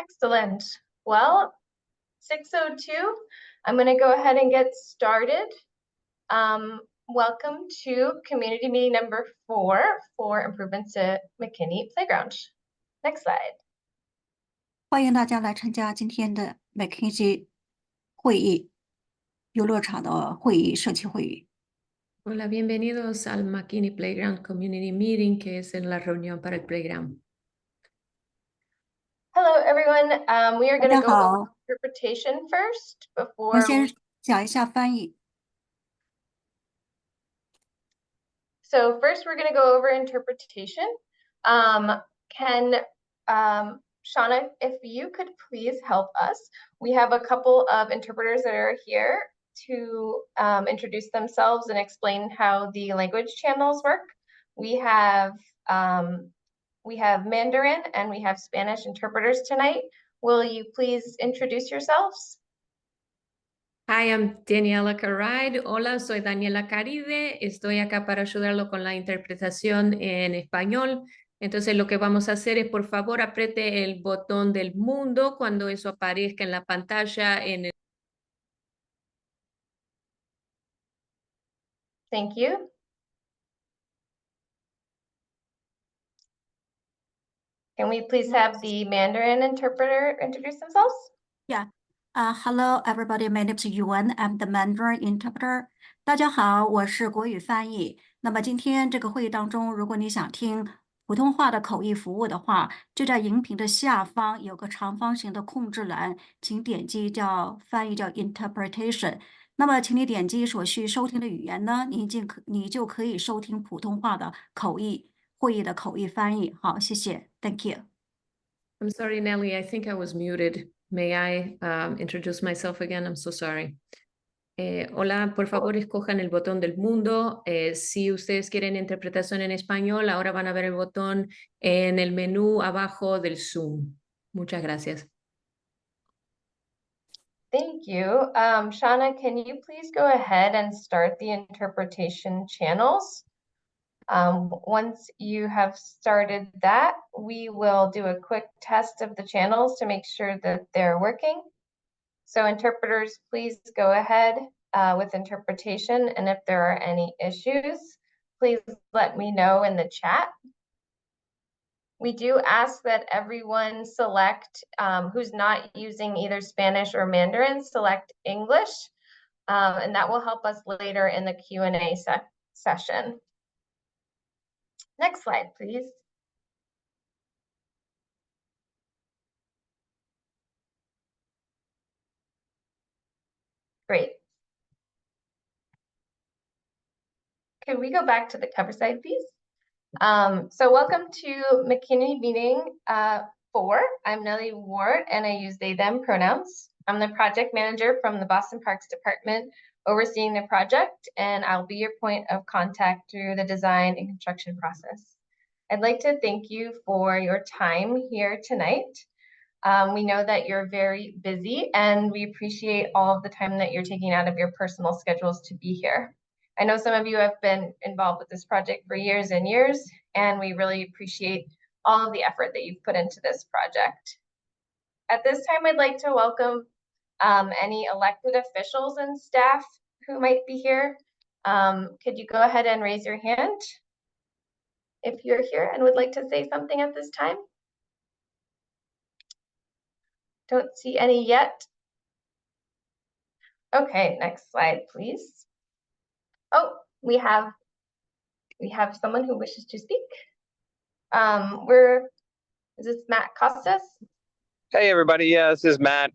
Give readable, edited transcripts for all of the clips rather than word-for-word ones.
Excellent. Well, 6:02, I'm going to go ahead and get started. Welcome to community meeting number 4 for improvements to McKinney Playground. Next slide. 欢迎大家来参加今天的 McKinney 会议，游乐场的会议，社区会议。 Hola, bienvenidos al McKinney Playground Community Meeting, que es en la reunión para el playground. Hello, everyone. We are going to go over 大家好， interpretation first 我 before 先讲一下翻译。 So first, we're going to go over interpretation. Shauna, if you could please help us. We have a couple of interpreters that are here to introduce themselves and explain how the language channels work. We have Mandarin and we have Spanish interpreters tonight. Will you please introduce yourselves? Hi, I'm Daniela Caride. Hola, soy Daniela Caride. Estoy acá para ayudarlo con la interpretación en español. Entonces, lo que vamos a hacer es, por favor, apriete el botón del mundo cuando eso aparezca en la pantalla. Thank you. Can we please have the Mandarin interpreter introduce themselves? Yeah. Hello, everybody. My name is Yuan. I'm the Mandarin interpreter. 大家好，我是国语翻译。那么今天这个会议当中，如果你想听普通话的口译服务的话，就在荧屏的下方有个长方形的控制栏，请点击翻译叫 interpretation。那么，请你点击所需收听的语言呢，你就可以收听普通话的会议的口译翻译。好，谢谢 ，Thank you。 I'm sorry, Nelly, I think I was muted. May I introduce myself again? I'm so sorry. Hola, por favor, escojan el botón del mundo. Si ustedes quieren interpretación en español, ahora van a ver el botón en el menú abajo del Zoom. Muchas gracias. Thank you. Shauna, can you please go ahead and start the interpretation channels? Once you have started that, we will do a quick test of the channels to make sure that they're working. So interpreters, please go ahead with interpretation. And if there are any issues, please let me know in the chat. We do ask that everyone select, who's not using either Spanish or Mandarin, select English, and that will help us later in the Q&A session. Next slide, please. Great. Can we go back to the cover slide, please? So welcome to McKinney Meeting 4. I'm Nellie Ward, and I use they, them pronouns. I'm the project manager from the Boston Parks Department overseeing the project, and I'll be your point of contact through the design and construction process. I'd like to thank you for your time here tonight. We know that you're very busy, and we appreciate all of the time that you're taking out of your personal schedules to be here. I know some of you have been involved with this project for years and years, and we really appreciate all of the effort that you've put into this project. At this time, I'd like to welcome any elected officials and staff who might be here. Could you go ahead and raise your hand if you're here and would like to say something at this time? Don't see any yet. Okay, next slide, please. Oh, we have someone who wishes to speak. Is this Matt Costas? Hey everybody, yeah, this is Matt,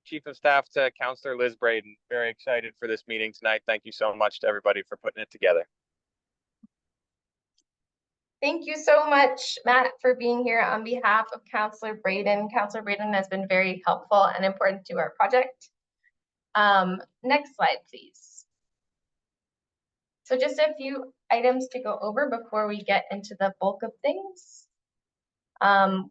Chief of Staff to Counselor Liz Braden. Very excited for this meeting tonight. Thank you so much to everybody for putting it together. Thank you so much, Matt, for being here on behalf of Counselor Braden. Counselor Braden has been very helpful and important to our project. Next slide, please. So just a few items to go over before we get into the bulk of things.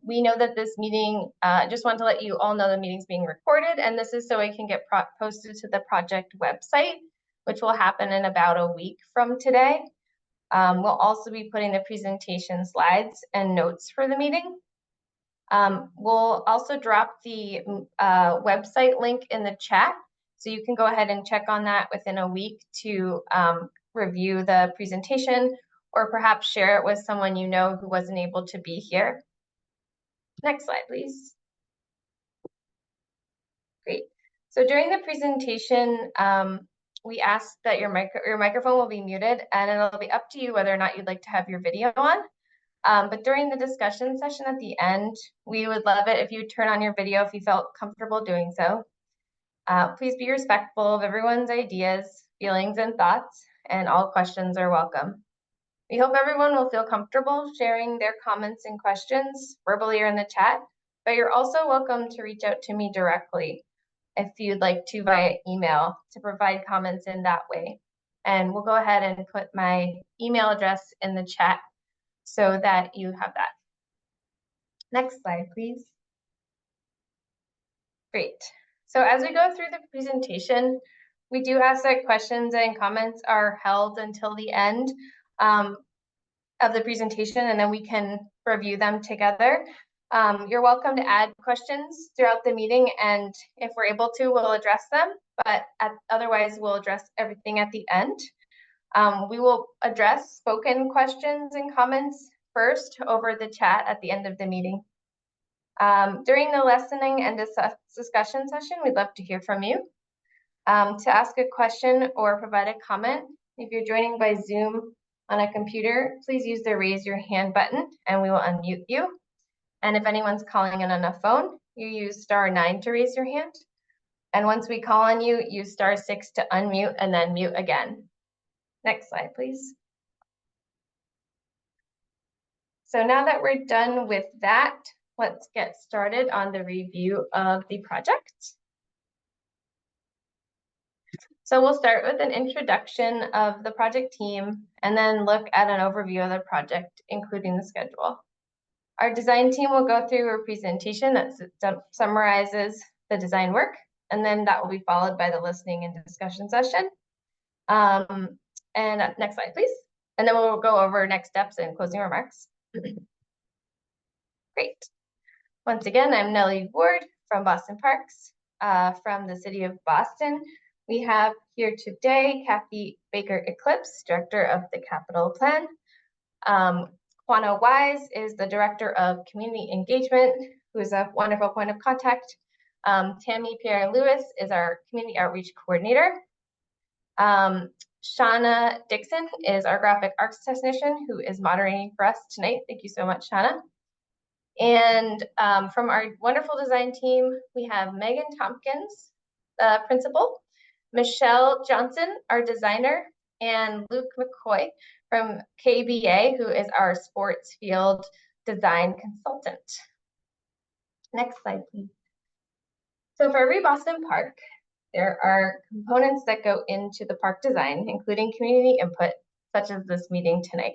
We know that this meeting, just want to let you all know the meeting's being recorded, and this is so it can get posted to the project website, which will happen in about a week from today. We'll also be putting the presentation slides and notes for the meeting. We'll also drop the website link in the chat, so you can go ahead and check on that within a week to review the presentation, or perhaps share it with someone you know who wasn't able to be here. Next slide, please. Great. So during the presentation, we asked that your microphone will be muted, and it'll be up to you whether or not you'd like to have your video on. But during the discussion session at the end, we would love it if you turn on your video if you felt comfortable doing so. Please be respectful of everyone's ideas, feelings, and thoughts, and all questions are welcome. We hope everyone will feel comfortable sharing their comments and questions verbally or in the chat, but you're also welcome to reach out to me directly if you'd like to via email to provide comments in that way. And we'll go ahead and put my email address in the chat so that you have that. Next slide, please. Great. So as we go through the presentation, we do ask that questions and comments are held until the end of the presentation, and then we can review them together. You're welcome to add questions throughout the meeting, and if we're able to, we'll address them, but otherwise we'll address everything at the end. We will address spoken questions and comments first over the chat at the end of the meeting. During the listening and discussion session, we'd love to hear from you. To ask a question or provide a comment, if you're joining by Zoom on a computer, please use the raise your hand button and we will unmute you. And if anyone's calling in on a phone, you use *9 to raise your hand. And once we call on you, use *6 to unmute and then mute again. Next slide, please. So now that we're done with that, let's get started on the review of the project. So we'll start with an introduction of the project team and then look at an overview of the project, including the schedule. Our design team will go through a presentation that summarizes the design work, and then that will be followed by the listening and discussion session. And next slide, please. And then we'll go over next steps and closing remarks. Great. Once again, I'm Nellie Ward from Boston Parks, from the city of Boston. We have here today Kathy Baker-Eclipse, Director of the Capital Plan. Juana Wise is the Director of Community Engagement, who is a wonderful point of contact. Tammy Pierre-Lewis is our Community Outreach Coordinator. Shauna Dixon is our Graphic Arts Technician, who is moderating for us tonight. Thank you so much, Shauna. And from our wonderful design team, we have Megan Tompkins, the principal, Michelle Johnson, our designer, and Luke McCoy from KBA, who is our sports field design consultant. Next slide, please. So for every Boston park, there are components that go into the park design, including community input, such as this meeting tonight.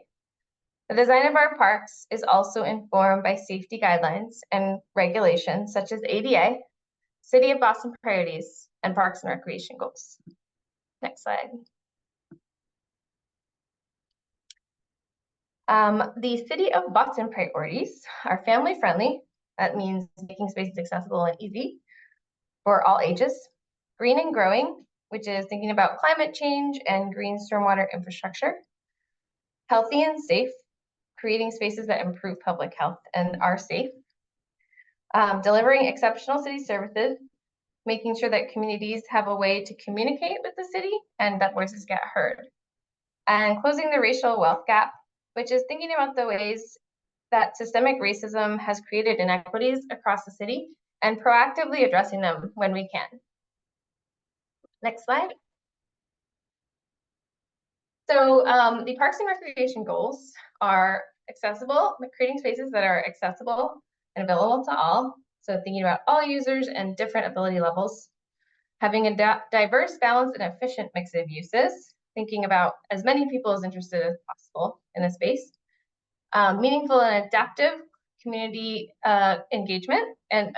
The design of our parks is also informed by safety guidelines and regulations such as ADA, City of Boston priorities, and Parks and Recreation goals. Next slide. The City of Boston priorities are family friendly. That means making spaces accessible and easy for all ages. Green and growing, which is thinking about climate change and green stormwater infrastructure. Healthy and safe, creating spaces that improve public health and are safe. Delivering exceptional city services, making sure that communities have a way to communicate with the city and that voices get heard. And closing the racial wealth gap, which is thinking about the ways that systemic racism has created inequities across the city and proactively addressing them when we can. Next slide. So the Parks and Recreation goals are accessible, creating spaces that are accessible and available to all. So thinking about all users and different ability levels, having a diverse, balanced, and efficient mix of uses, thinking about as many people as interested as possible in a space, meaningful and adaptive community engagement, and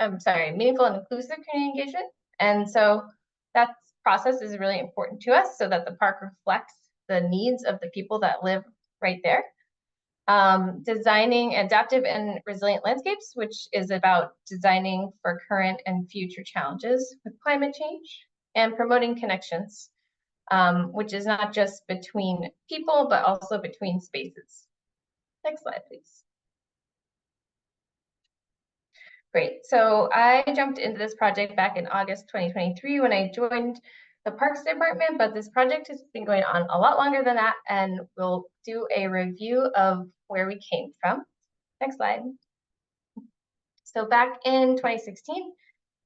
meaningful and inclusive community engagement. And so that process is really important to us so that the park reflects the needs of the people that live right there. Designing adaptive and resilient landscapes, which is about designing for current and future challenges with climate change, and promoting connections, which is not just between people, but also between spaces. Next slide, please. Great, so I jumped into this project back in August 2023 when I joined the Parks Department, but this project has been going on a lot longer than that, and we'll do a review of where we came from. Next slide. So back in 2016,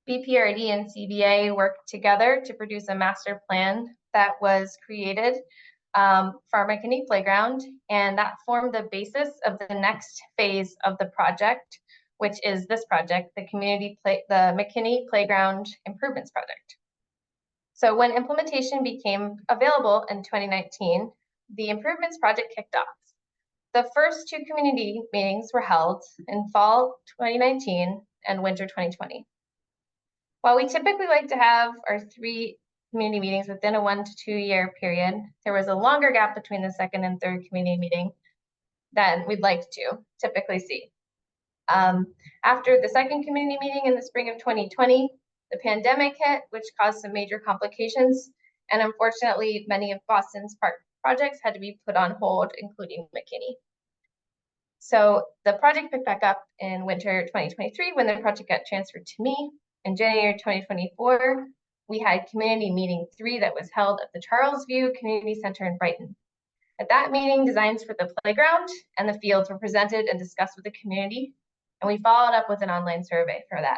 BPRD and CBA worked together to produce a master plan that was created for our McKinney Playground, and that formed the basis of the next phase of the project, which is this project, the McKinney Playground Improvements Project. So when implementation became available in 2019, the improvements project kicked off. The first two community meetings were held in fall 2019 and winter 2020. While we typically like to have our 3 community meetings within a 1 to 2 year period, there was a longer gap between the second and third community meeting than we'd like to typically see. After the second community meeting in the spring of 2020, the pandemic hit, which caused some major complications, and unfortunately, many of Boston's park projects had to be put on hold, including McKinney. So the project picked back up in winter 2023 when the project got transferred to me. In January 2024, we had community meeting 3 that was held at the Charles View Community Center in Brighton. At that meeting, designs for the playground and the fields were presented and discussed with the community, and we followed up with an online survey for that.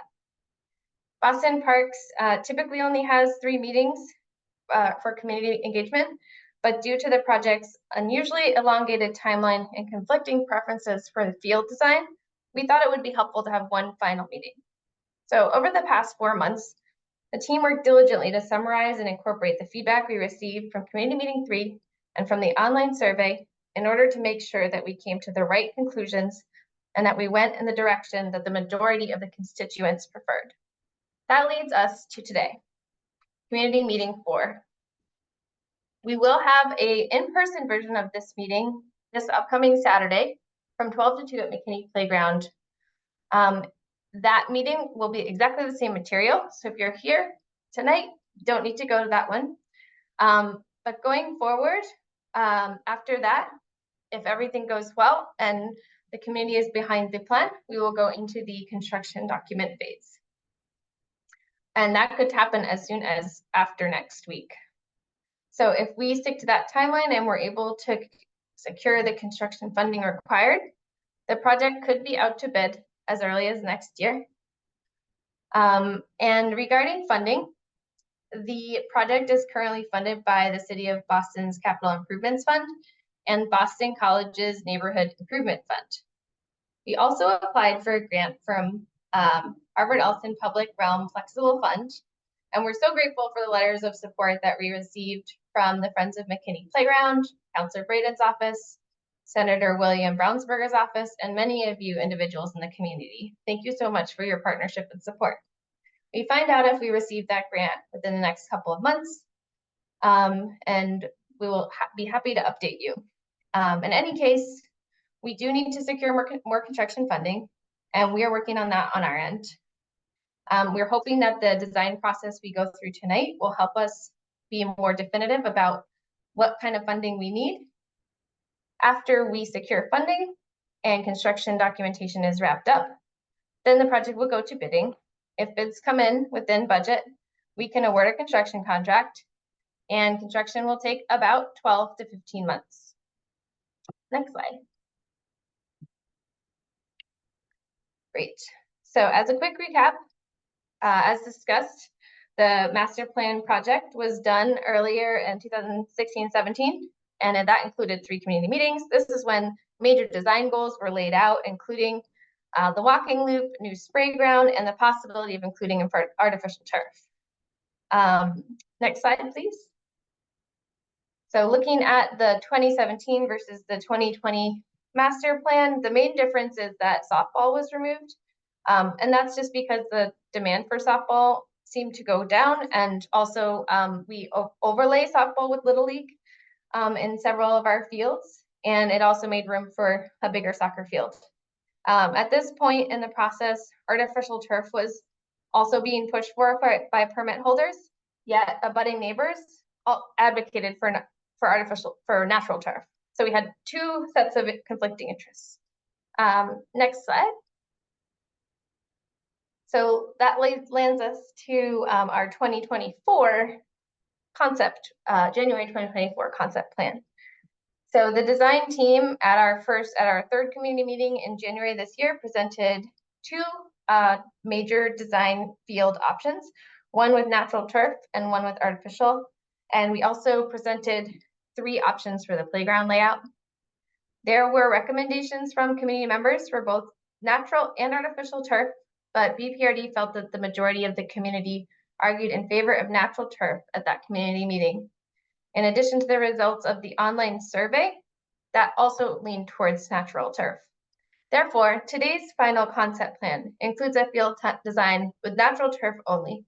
Boston Parks typically only has 3 meetings for community engagement, but due to the project's unusually elongated timeline and conflicting preferences for the field design, we thought it would be helpful to have one final meeting. So over the past 4 months, the team worked diligently to summarize and incorporate the feedback we received from community meeting 3 and from the online survey in order to make sure that we came to the right conclusions and that we went in the direction that the majority of the constituents preferred. That leads us to today, community meeting 4. We will have an in-person version of this meeting this upcoming Saturday from 12 to 2 at McKinney Playground. That meeting will be exactly the same material. So if you're here tonight, you don't need to go to that one. But going forward, after that, if everything goes well and the community is behind the plan, we will go into the construction document phase. And that could happen as soon as after next week. So if we stick to that timeline and we're able to secure the construction funding required, the project could be out to bid as early as next year. And regarding funding, the project is currently funded by the City of Boston's Capital Improvements Fund and Boston College's Neighborhood Improvement Fund. We also applied for a grant from Harvard Elson Public Realm Flexible Fund, and we're so grateful for the letters of support that we received from the Friends of McKinney Playground, Councillor Braden's office, Senator William Brownsberger's office, and many of you individuals in the community. Thank you so much for your partnership and support. We find out if we receive that grant within the next couple of months, and we will be happy to update you. In any case, we do need to secure more construction funding, and we are working on that on our end. We're hoping that the design process we go through tonight will help us be more definitive about what kind of funding we need. After we secure funding and construction documentation is wrapped up, then the project will go to bidding. If bids come in within budget, we can award a construction contract, and construction will take about 12 to 15 months. Next slide. Great. So as a quick recap, as discussed, the master plan project was done earlier in 2016-17, and that included 3 community meetings. This is when major design goals were laid out, including the walking loop, new spray ground, and the possibility of including artificial turf. Next slide, please. So looking at the 2017 versus the 2020 master plan, the main difference is that softball was removed. And that's just because the demand for softball seemed to go down, and also we overlay softball with Little League in several of our fields. and it also made room for a bigger soccer field. At this point in the process, artificial turf was also being pushed for by permit holders, yet abutting neighbors advocated for natural turf. So we had two sets of conflicting interests. Next slide. So that lands us to our 2024 concept, January 2024 concept plan. So the design team at our third community meeting in January this year presented two major design field options, one with natural turf and one with artificial. And we also presented 3 options for the playground layout. There were recommendations from community members for both natural and artificial turf, but BPRD felt that the majority of the community argued in favor of natural turf at that community meeting. In addition to the results of the online survey, that also leaned towards natural turf. Therefore, today's final concept plan includes a field design with natural turf only,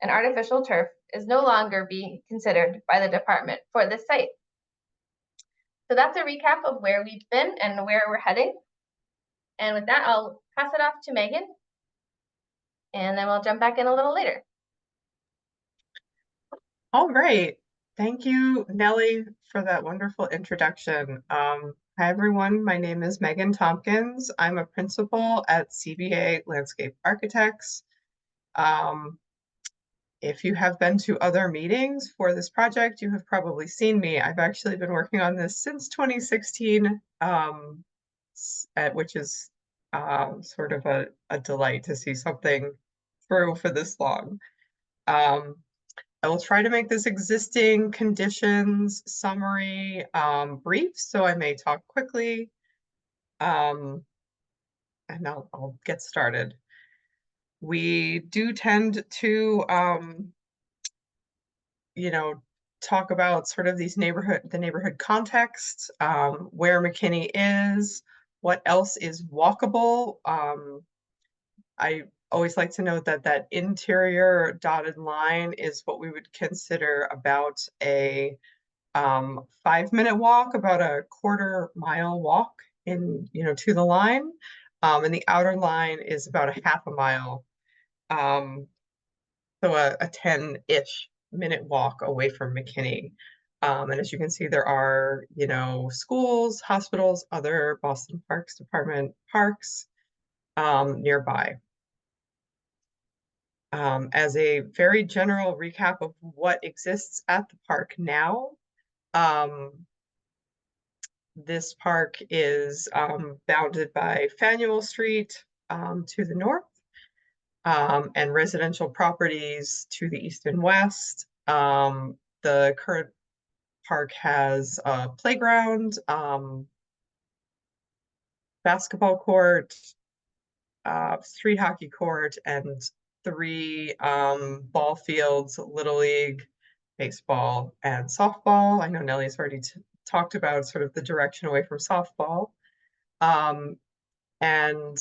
and artificial turf is no longer being considered by the department for this site. So that's a recap of where we've been and where we're heading. And with that, I'll pass it off to Megan, and then we'll jump back in a little later. All right. Thank you, Nellie, for that wonderful introduction. Hi, everyone. My name is Megan Tompkins. I'm a principal at CBA Landscape Architects. If you have been to other meetings for this project, you have probably seen me. I've actually been working on this since 2016, which is sort of a delight to see something through for this long. I will try to make this existing conditions summary brief, so I may talk quickly, and I'll get started. We do tend to, talk about sort of the neighborhood context, where McKinney is, what else is walkable. I always like to note that that interior dotted line is what we would consider about a 5-minute walk, about a quarter-mile walk to the line, and the outer line is about a half a mile, so a 10-ish minute walk away from McKinney. And as you can see, there are schools, hospitals, other Boston Parks Department parks nearby. As a very general recap of what exists at the park now, this park is bounded by Faneuil Street to the north, and residential properties to the east and west. The current park has a playground, basketball court, street hockey court, and 3 ball fields: Little League, baseball, and softball. I know Nellie's already talked about sort of the direction away from softball. And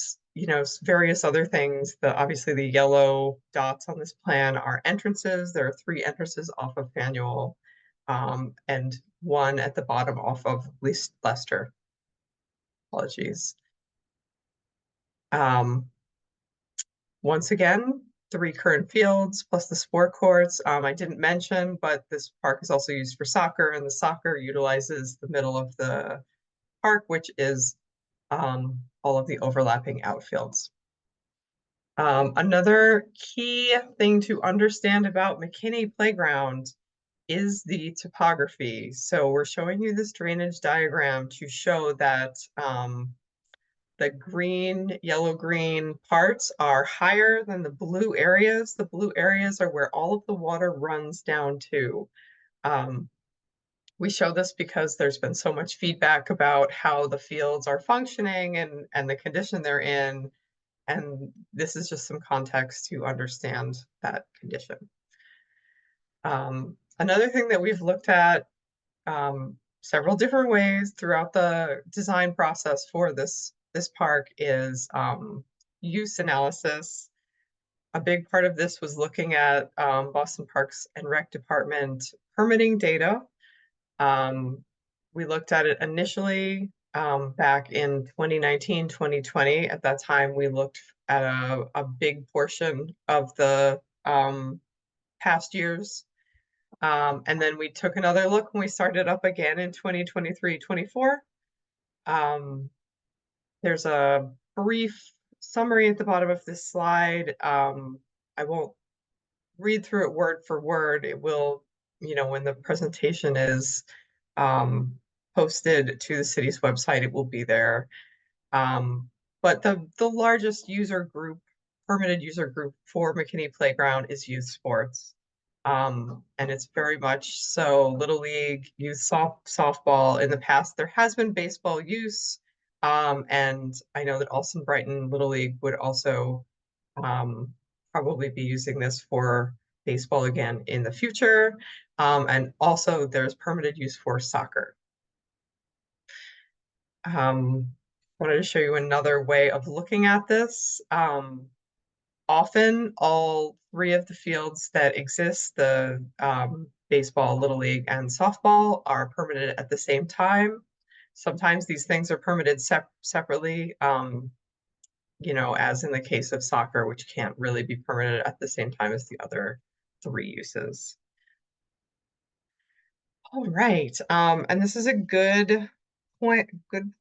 various other things. Obviously the yellow dots on this plan are entrances. There are 3 entrances off of Faneuil, and 1 at the bottom off of Lester. Apologies. Once again, 3 current fields plus the sport courts. I didn't mention, but this park is also used for soccer, and the soccer utilizes the middle of the park, which is all of the overlapping outfields. Another key thing to understand about McKinney Playground is the topography. So we're showing you this drainage diagram to show that the yellow-green parts are higher than the blue areas. The blue areas are where all of the water runs down to. We show this because there's been so much feedback about how the fields are functioning and the condition they're in. And this is just some context to understand that condition. Another thing that we've looked at several different ways throughout the design process for this park is use analysis. A big part of this was looking at Boston Parks and Rec Department permitting data. We looked at it initially back in 2019, 2020. At that time, we looked at a big portion of the past years. And then we took another look and we started up again in 2023, 24. There's a brief summary at the bottom of this slide. I won't read through it word for word. It will, when the presentation is posted to the city's website, it will be there. But the largest user group, permitted user group for McKinney Playground is youth sports. And it's very much so Little League, youth softball. In the past, there has been baseball use. And I know that Alston Brighton Little League would also probably be using this for baseball again in the future. And also there's permitted use for soccer. Wanted to show you another way of looking at this. Often all three of the fields that exist, the baseball, Little League, and softball, are permitted at the same time. Sometimes these things are permitted separately, as in the case of soccer, which can't really be permitted at the same time as the other three uses. All right, and this is a good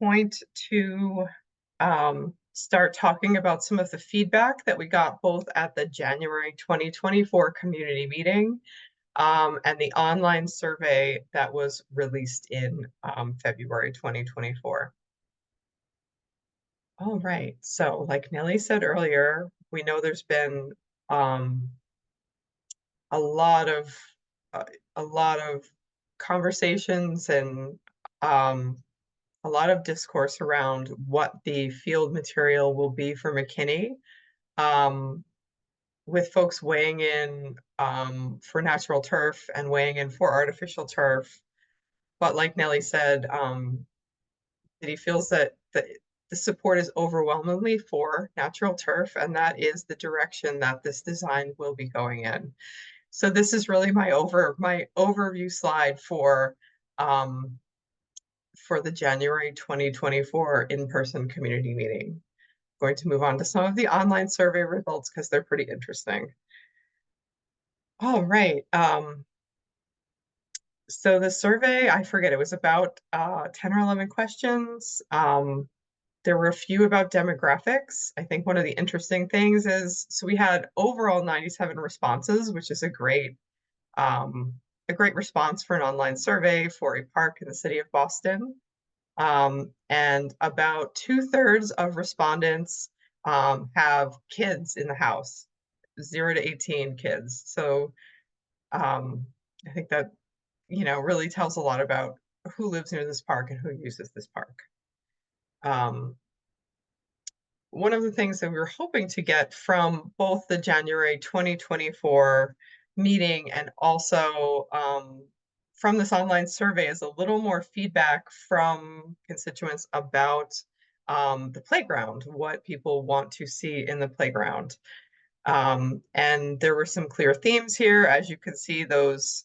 point to start talking about some of the feedback that we got both at the January 2024 community meeting and the online survey that was released in February 2024. All right, so like Nellie said earlier, we know there's been a lot of conversations and a lot of discourse around what the field material will be for McKinney, with folks weighing in for natural turf and weighing in for artificial turf. But like Nellie said, that he feels that the support is overwhelmingly for natural turf, and that is the direction that this design will be going in. So this is really my overview slide for the January 2024 in-person community meeting. I'm going to move on to some of the online survey results because they're pretty interesting. All right. So the survey, I forget, it was about 10 or 11 questions. There were a few about demographics. I think one of the interesting things is, so we had overall 97 responses, which is a great response for an online survey for a park in the city of Boston. And about 2/3 of respondents have kids in the house, 0 to 18 kids. So I think that, really tells a lot about who lives near this park and who uses this park. One of the things that we were hoping to get from both the January 2024 meeting and also from this online survey is a little more feedback from constituents about the playground, what people want to see in the playground. And there were some clear themes here. As you can see, those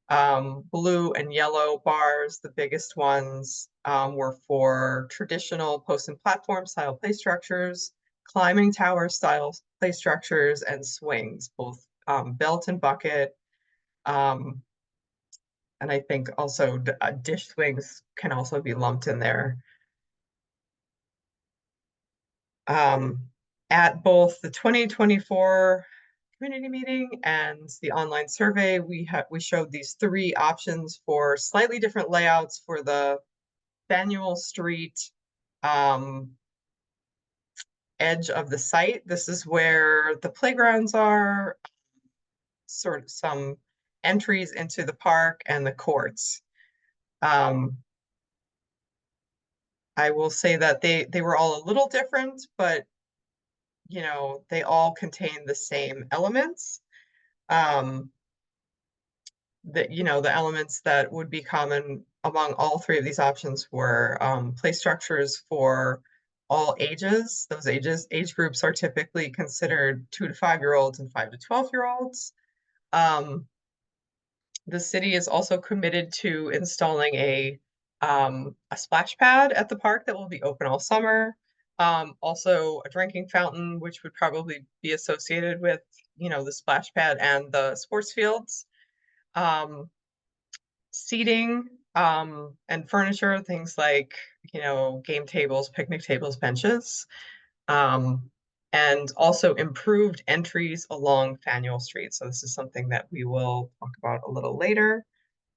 blue and yellow bars, the biggest ones, were for traditional post and platform style play structures, climbing tower style play structures, and swings, both belt and bucket. And I think also dish swings can also be lumped in there. At both the 2024 community meeting and the online survey, we showed these three options for slightly different layouts for the Faneuil Street edge of the site. This is where the playgrounds are, sort of some entries into the park and the courts. I will say that they were all a little different, but they all contain the same elements. The elements that would be common among all three of these options were play structures for all ages. Those age groups are typically considered 2 to 5-year-olds and 5 to 12-year-olds. The city is also committed to installing a a splash pad at the park that will be open all summer. Also a drinking fountain, which would probably be associated with, you know, the splash pad and the sports fields. Seating, and furniture, things like, you know, game tables, picnic tables, benches. And also improved entries along Faneuil Street. So this is something that we will talk about a little later.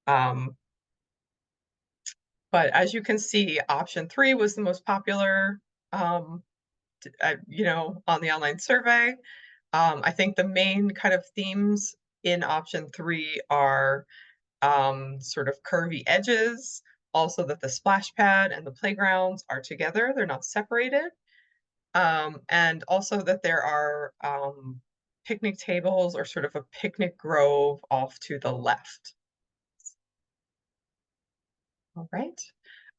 But as you can see, option 3 was the most popular, you know, on the online survey. I think the main kind of themes in option 3 are sort of curvy edges, also that the splash pad and the playgrounds are together, they're not separated. And also that there are picnic tables or sort of a picnic grove off to the left. All right.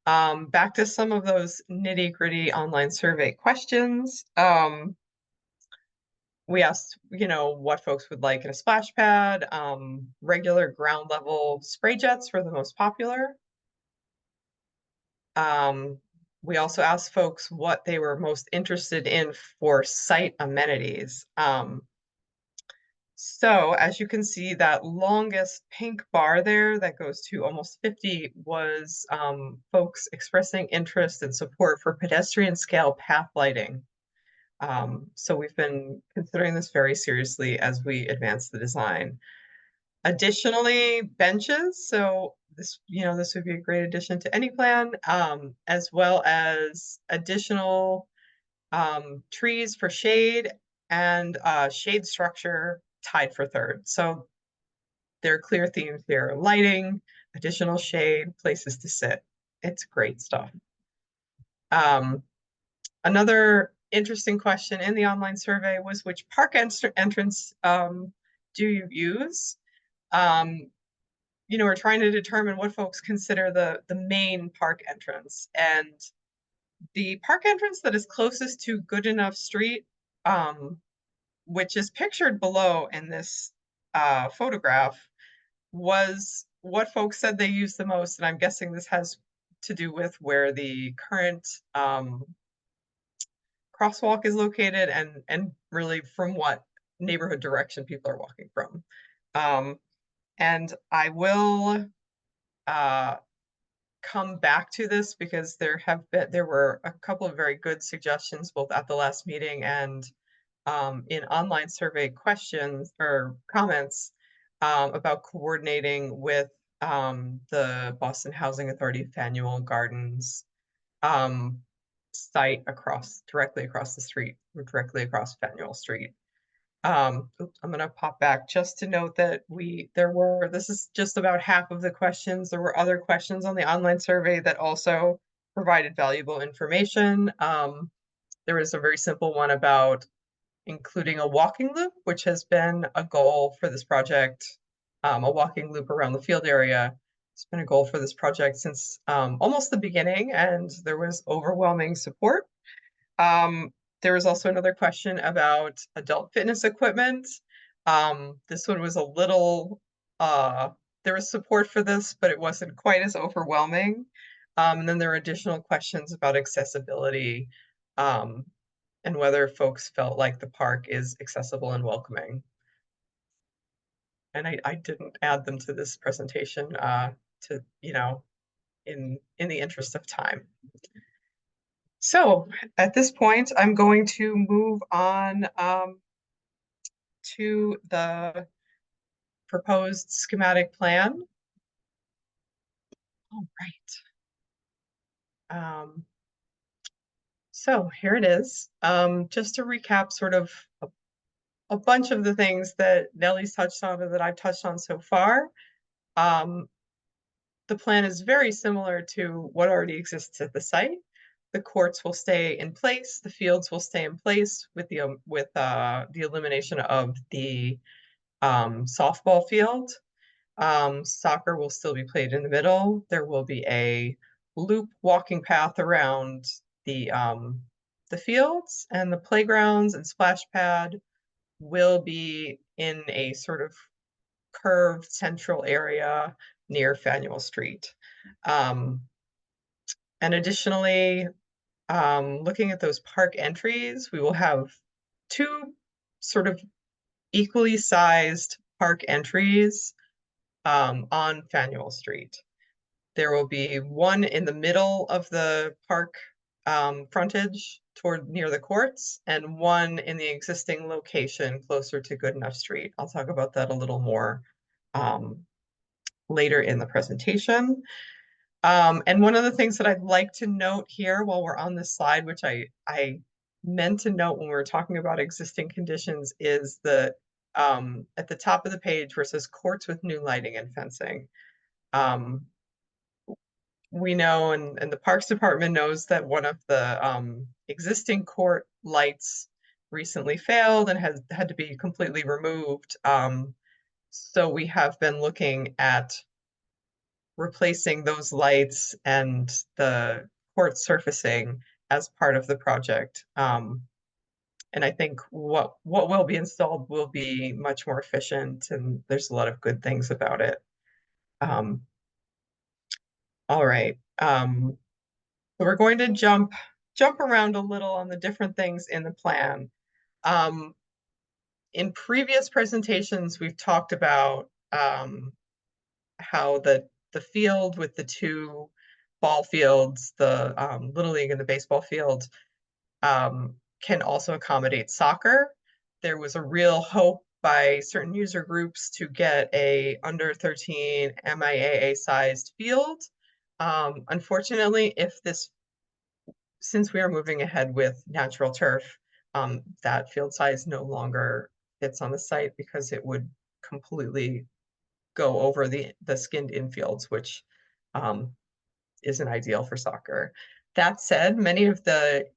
Back to some of those nitty-gritty online survey questions. We asked, you know, what folks would like in a splash pad. Regular ground level spray jets were the most popular. We also asked folks what they were most interested in for site amenities. So as you can see, that longest pink bar there that goes to almost 50 was folks expressing interest and support for pedestrian scale path lighting. So we've been considering this very seriously as we advance the design. Additionally, benches. So this, you know, this would be a great addition to any plan, as well as additional trees for shade and shade structure tied for third. So there are clear themes here: lighting, additional shade, places to sit. It's great stuff. Another interesting question in the online survey was, which park entrance do you use? You know, we're trying to determine what folks consider the main park entrance. And the park entrance that is closest to Goodenough Street, which is pictured below in this photograph, was what folks said they used the most. And I'm guessing this has to do with where the current crosswalk is located and really from what neighborhood direction people are walking from. And I will come back to this because there were a couple of very good suggestions both at the last meeting and in online survey questions or comments about coordinating with the Boston Housing Authority Faneuil Gardens site directly across the street, or directly across Faneuil Street. Oops, I'm gonna pop back just to note that this is just about half of the questions. There were other questions on the online survey that also provided valuable information. There was a very simple one about including a walking loop, which has been a goal for this project, a walking loop around the field area. It's been a goal for this project since almost the beginning, and there was overwhelming support. There was also another question about adult fitness equipment. This one was a little, there was support for this, but it wasn't quite as overwhelming. And then there are additional questions about accessibility, and whether folks felt like the park is accessible and welcoming. And I didn't add them to this presentation to, you know, in the interest of time. So at this point, I'm going to move on to the proposed schematic plan. All right. So here it is. Just to recap sort of a bunch of the things that Nellie's touched on or that I've touched on so far. The plan is very similar to what already exists at the site. The courts will stay in place, the fields will stay in place with the elimination of the softball field. Soccer will still be played in the middle. There will be a loop walking path around the fields, and the playgrounds and splash pad will be in a sort of curved central area near Faneuil Street. And additionally, looking at those park entries, we will have two sort of equally sized park entries on Faneuil Street. There will be one in the middle of the park frontage toward near the courts, and one in the existing location closer to Goodenough Street. I'll talk about that a little more later in the presentation. And one of the things that I'd like to note here while we're on this slide, which I meant to note when we were talking about existing conditions, is the at the top of the page where it says courts with new lighting and fencing. We know, and the Parks Department knows, that one of the existing court lights recently failed and has had to be completely removed. So we have been looking at replacing those lights and the court surfacing as part of the project. And I think what will be installed will be much more efficient, and there's a lot of good things about it. All right. So we're going to jump around a little on the different things in the plan. In previous presentations, we've talked about how the field with the two ball fields, the Little League and the baseball field, can also accommodate soccer. There was a real hope by certain user groups to get a under 13 MIAA sized field. Unfortunately, since we are moving ahead with natural turf, that field size no longer fits on the site because it would completely go over the skinned infields, which isn't ideal for soccer. That said, many of the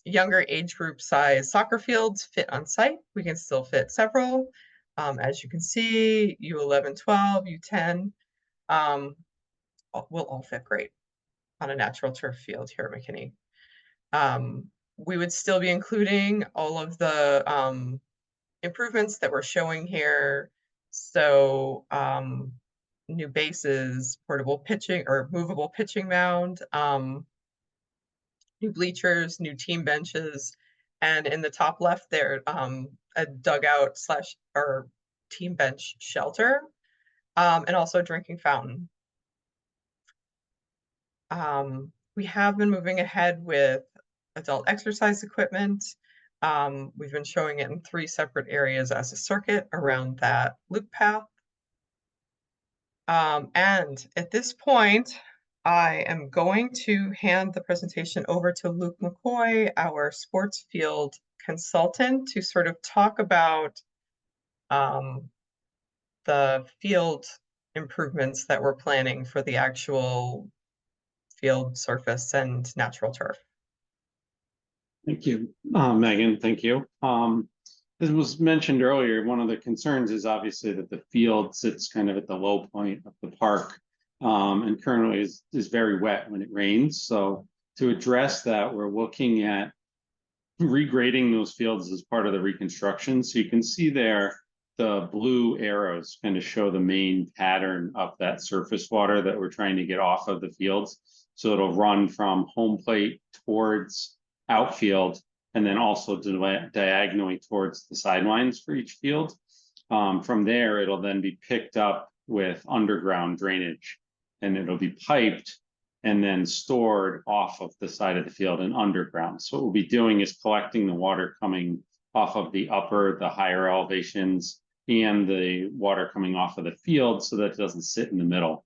younger age group size soccer fields fit on site. We can still fit several. As you can see, U11, 12, U10 will all fit great on a natural turf field here at McKinney. We would still be including all of the improvements that we're showing here. So new bases, portable pitching or movable pitching mound, new bleachers, new team benches, and in the top left there, a dugout / or team bench shelter, and also a drinking fountain. We have been moving ahead with adult exercise equipment. We've been showing it in 3 separate areas as a circuit around that loop path. And at this point, I am going to hand the presentation over to Luke McCoy, our sports field consultant, to sort of talk about the field improvements that we're planning for the actual field surface and natural turf. Thank you, Megan. Thank you. As was mentioned earlier, one of the concerns is obviously that the field sits kind of at the low point of the park, and currently is very wet when it rains. So to address that, we're looking at regrading those fields as part of the reconstruction. So you can see there the blue arrows kind of show the main pattern of that surface water that we're trying to get off of the fields. So it'll run from home plate towards outfield, and then also diagonally towards the sidelines for each field. From there, it'll then be picked up with underground drainage, and it'll be piped and then stored off of the side of the field and underground. So what we'll be doing is collecting the water coming off of the higher elevations, and the water coming off of the field so that it doesn't sit in the middle.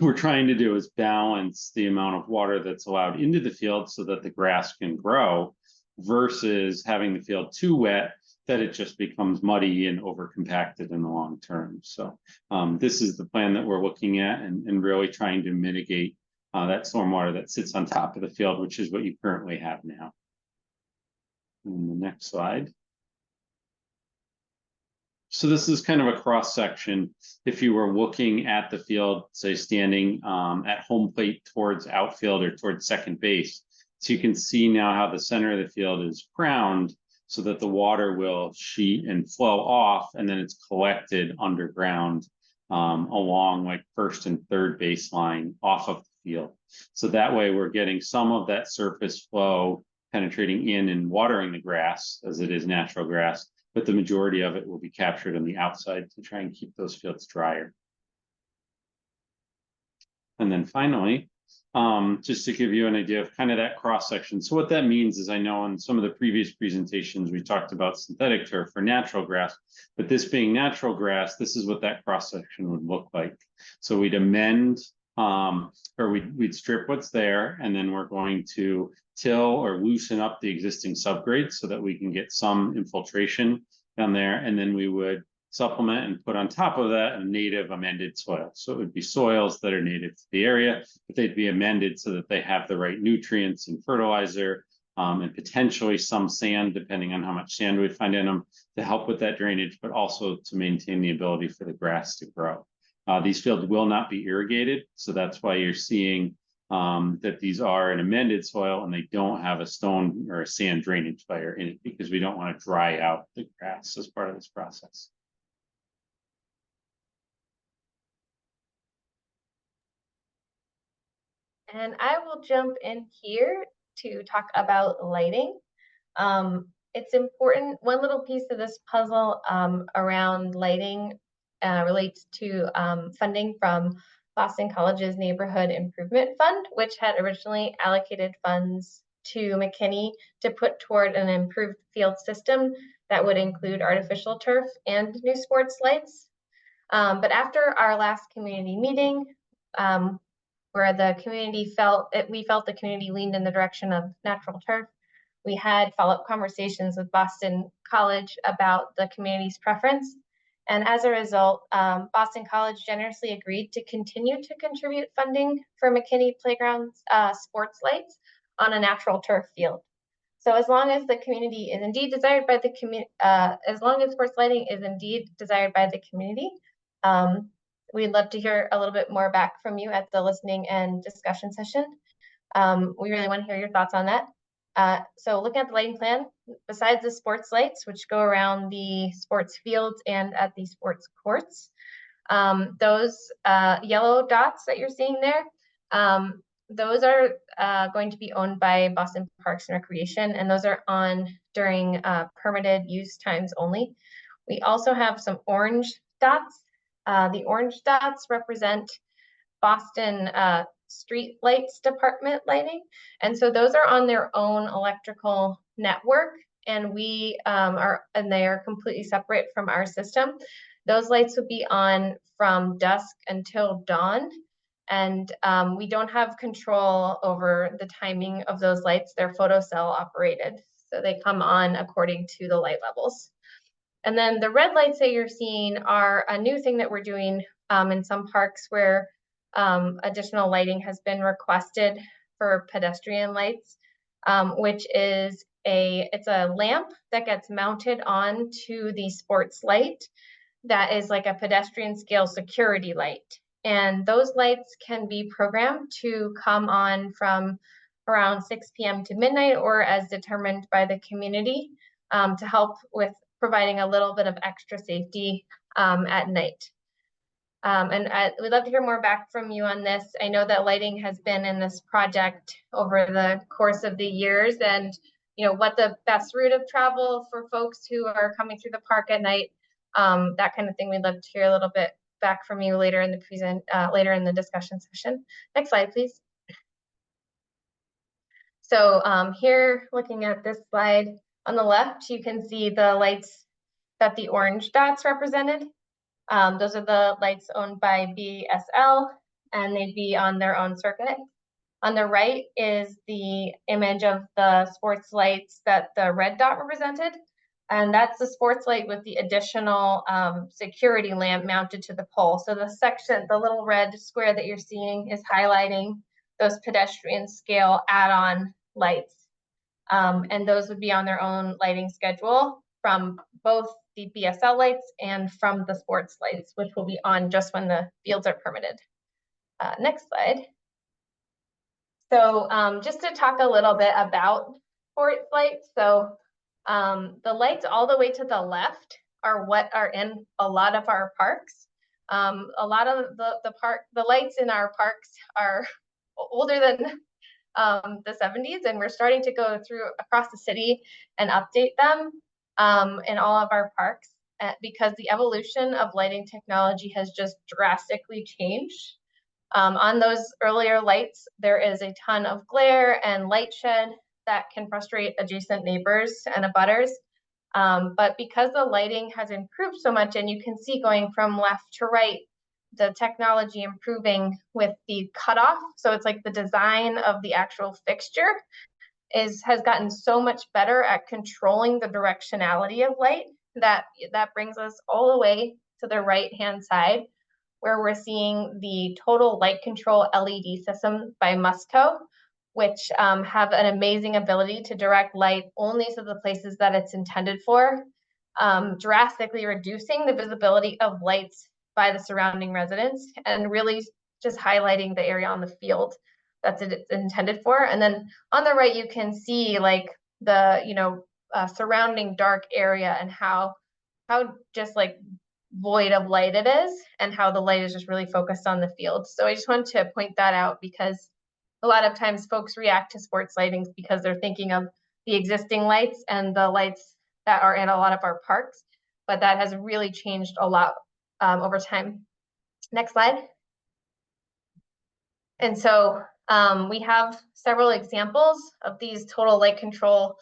We're trying to do is balance the amount of water that's allowed into the field so that the grass can grow, versus having the field too wet that it just becomes muddy and over compacted in the long term. So this is the plan that we're looking at, and really trying to mitigate that stormwater that sits on top of the field, which is what you currently have now. And the next slide. So this is kind of a cross section. If you were looking at the field, say standing at home plate towards outfield or towards second base, so you can see now how the center of the field is crowned so that the water will sheet and flow off, and then it's collected underground along like first and third baseline off of the field. So that way we're getting some of that surface flow penetrating in and watering the grass as it is natural grass, but the majority of it will be captured on the outside to try and keep those fields drier. And then finally, just to give you an idea of kind of that cross section. So what that means is, I know in some of the previous presentations, we talked about synthetic turf for natural grass, but this being natural grass, this is what that cross section would look like. So we'd amend, or we'd strip what's there, and then we're going to till or loosen up the existing subgrades so that we can get some infiltration down there. And then we would supplement and put on top of that a native amended soil. So it would be soils that are native to the area, but they'd be amended so that they have the right nutrients and fertilizer, and potentially some sand, depending on how much sand we find in them, to help with that drainage, but also to maintain the ability for the grass to grow. These fields will not be irrigated, so that's why you're seeing that these are an amended soil and they don't have a stone or a sand drainage layer in it, because we don't want to dry out the grass as part of this process. And I will jump in here to talk about lighting. It's important, one little piece of this puzzle around lighting relates to funding from Boston College's Neighborhood Improvement Fund, which had originally allocated funds to McKinney to put toward an improved field system that would include artificial turf and new sports lights. But after our last community meeting, where the community we felt the community leaned in the direction of natural turf, we had follow-up conversations with Boston College about the community's preference. And as a result, Boston College generously agreed to continue to contribute funding for McKinney Playground's sports lights on a natural turf field. So as long as the community is indeed desired by the community, as long as sports lighting is indeed desired by the community, we'd love to hear a little bit more back from you at the listening and discussion session. We really want to hear your thoughts on that. So looking at the lighting plan, besides the sports lights, which go around the sports fields and at the sports courts, those yellow dots that you're seeing there, those are going to be owned by Boston Parks and Recreation, and those are on during permitted use times only. We also have some orange dots. The orange dots represent Boston Street Lights Department lighting. And so those are on their own electrical network, and they are completely separate from our system. Those lights would be on from dusk until dawn. And we don't have control over the timing of those lights. They're photocell operated. So they come on according to the light levels. And then the red lights that you're seeing are a new thing that we're doing in some parks where additional lighting has been requested for pedestrian lights, which is it's a lamp that gets mounted onto the sports light that is like a pedestrian scale security light. And those lights can be programmed to come on from around 6 p.m. to midnight, or as determined by the community, to help with providing a little bit of extra safety at night. And we'd love to hear more back from you on this. I know that lighting has been in this project over the course of the years, and what the best route of travel for folks who are coming through the park at night, that kind of thing. We'd love to hear a little bit back from you later in the discussion session. Next slide, please. So here, looking at this slide on the left, you can see the lights that the orange dots represented. Those are the lights owned by BSL, and they'd be on their own circuit. On the right is the image of the sports lights that the red dot represented. And that's the sports light with the additional security lamp mounted to the pole. So the little red square that you're seeing is highlighting those pedestrian scale add-on lights. And those would be on their own lighting schedule from both the BSL lights and from the sports lights, which will be on just when the fields are permitted. Next slide. So just to talk a little bit about sports lights. So the lights all the way to the left are what are in a lot of our parks. A lot of the lights in our parks are older than the 70s, and we're starting to go through across the city and update them in all of our parks because the evolution of lighting technology has just drastically changed. On those earlier lights, there is a ton of glare and light shed that can frustrate adjacent neighbors and abutters. But because the lighting has improved so much, and you can see going from left to right, the technology improving with the cutoff. So it's like the design of the actual fixture has gotten so much better at controlling the directionality of light that brings us all the way to the right-hand side, where we're seeing the total light control LED system by Musco, which have an amazing ability to direct light only to the places that it's intended for, drastically reducing the visibility of lights by the surrounding residents and really just highlighting the area on the field that's it's intended for. And then on the right, you can see like the, surrounding dark area and how just like void of light it is, and how the light is just really focused on the field. So I just wanted to point that out because a lot of times folks react to sports lightings because they're thinking of the existing lights and the lights that are in a lot of our parks, but that has really changed a lot over time. Next slide. And so we have several examples of these total light control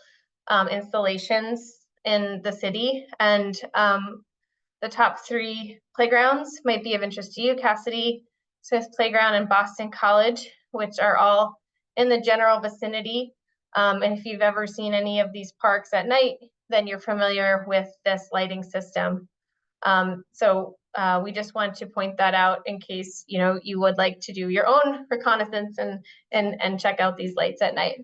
installations in the city, and the top 3 playgrounds might be of interest to you: Cassidy, Smith Playground, and Boston College, which are all in the general vicinity. And if you've ever seen any of these parks at night, then you're familiar with this lighting system. So we just want to point that out in case you would like to do your own reconnaissance and check out these lights at night.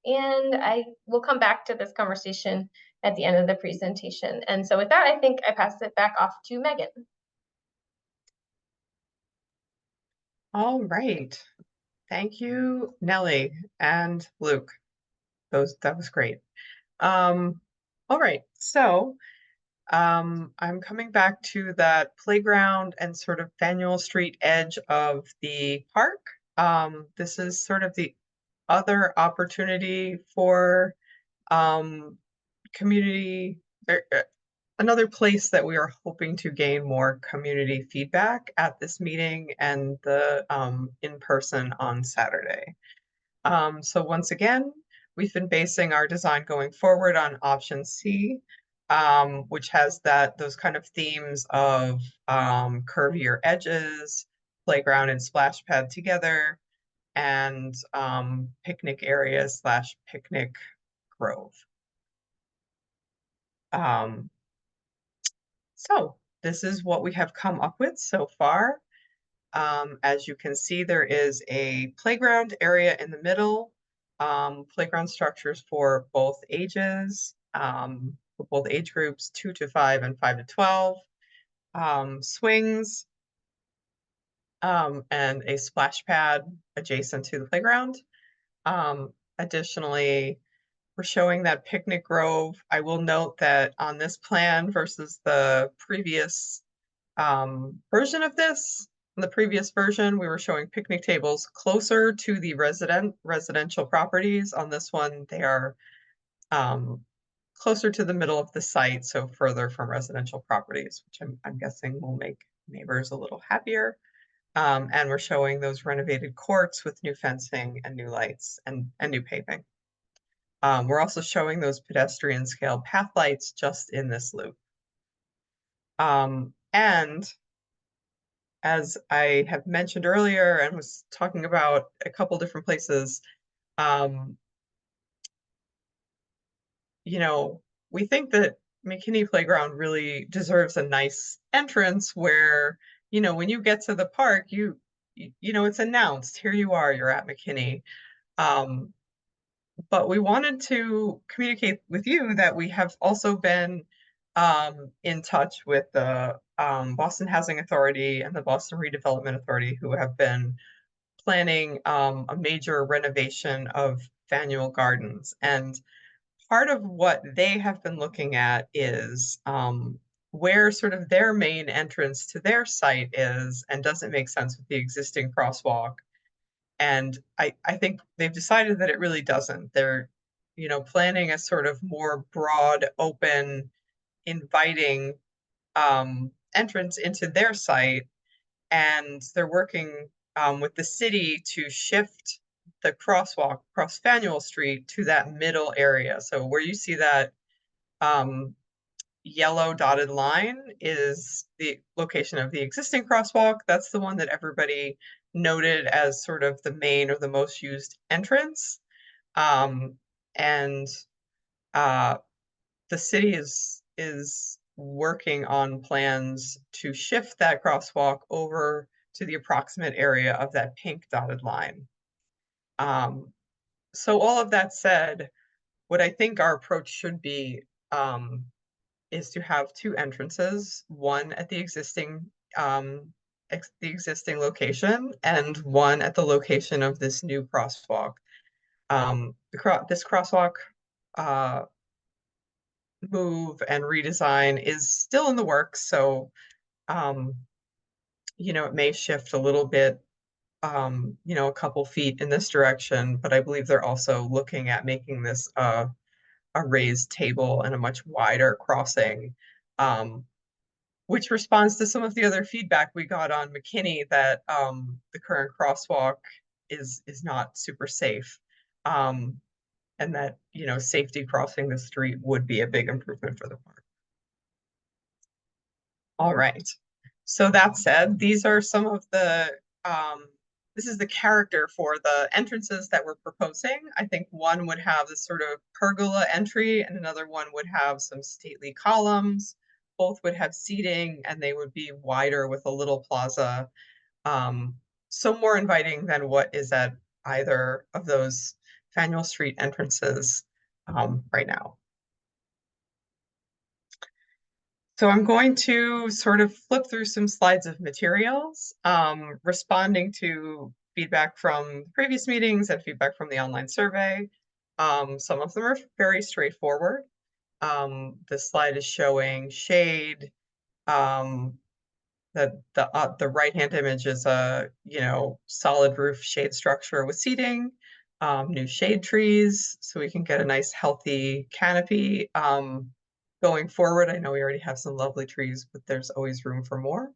And I will come back to this conversation at the end of the presentation. And so with that, I think I pass it back off to Megan. All right. Thank you, Nellie and Luke. That was great. All right, so I'm coming back to that playground and sort of Faneuil Street edge of the park. This is sort of the other opportunity for community, another place that we are hoping to gain more community feedback at this meeting and the in-person on Saturday. So once again, we've been basing our design going forward on option C, which has those kind of themes of curvier edges, playground and splash pad together, and picnic area / picnic grove. So this is what we have come up with so far. As you can see, there is a playground area in the middle, playground structures for both ages, for both age groups 2 to 5 and 5 to 12, swings, and a splash pad adjacent to the playground. Additionally, we're showing that picnic grove. I will note that on this plan versus the previous version of this, in the previous version, we were showing picnic tables closer to the residential properties. On this one, they are closer to the middle of the site, so further from residential properties, which I'm guessing will make neighbors a little happier. And we're showing those renovated courts with new fencing and new lights and new paving. We're also showing those pedestrian scale path lights just in this loop. And as I have mentioned earlier and was talking about a couple different places, we think that McKinney Playground really deserves a nice entrance where, when you get to the park, it's announced, here you are, you're at McKinney. But we wanted to communicate with you that we have also been in touch with the Boston Housing Authority and the Boston Redevelopment Authority, who have been planning a major renovation of Faneuil Gardens. And part of what they have been looking at is where sort of their main entrance to their site is, and does it make sense with the existing crosswalk? And I think they've decided that it really doesn't. They're, planning a sort of more broad, open, inviting entrance into their site, and they're working with the city to shift the crosswalk across Faneuil Street to that middle area. So where you see that yellow dotted line is the location of the existing crosswalk. That's the one that everybody noted as sort of the main or the most used entrance. And the city is working on plans to shift that crosswalk over to the approximate area of that pink dotted line. So all of that said, what I think our approach should be is to have two entrances, one at the existing location and one at the location of this new crosswalk. This crosswalk move and redesign is still in the works, so it may shift a little bit, a couple feet in this direction, but I believe they're also looking at making this a raised table and a much wider crossing, which responds to some of the other feedback we got on McKinney that the current crosswalk is not super safe. And that, safety crossing the street would be a big improvement for the park. All right. So that said, these are some of the, this is the character for the entrances that we're proposing. I think one would have this sort of pergola entry and another one would have some stately columns. Both would have seating and they would be wider with a little plaza. So more inviting than what is at either of those Faneuil Street entrances right now. So I'm going to sort of flip through some slides of materials, responding to feedback from previous meetings and feedback from the online survey. Some of them are very straightforward. This slide is showing shade. The right-hand image is a solid roof shade structure with seating, new shade trees, so we can get a nice healthy canopy. Going forward, I know we already have some lovely trees, but there's always room for more.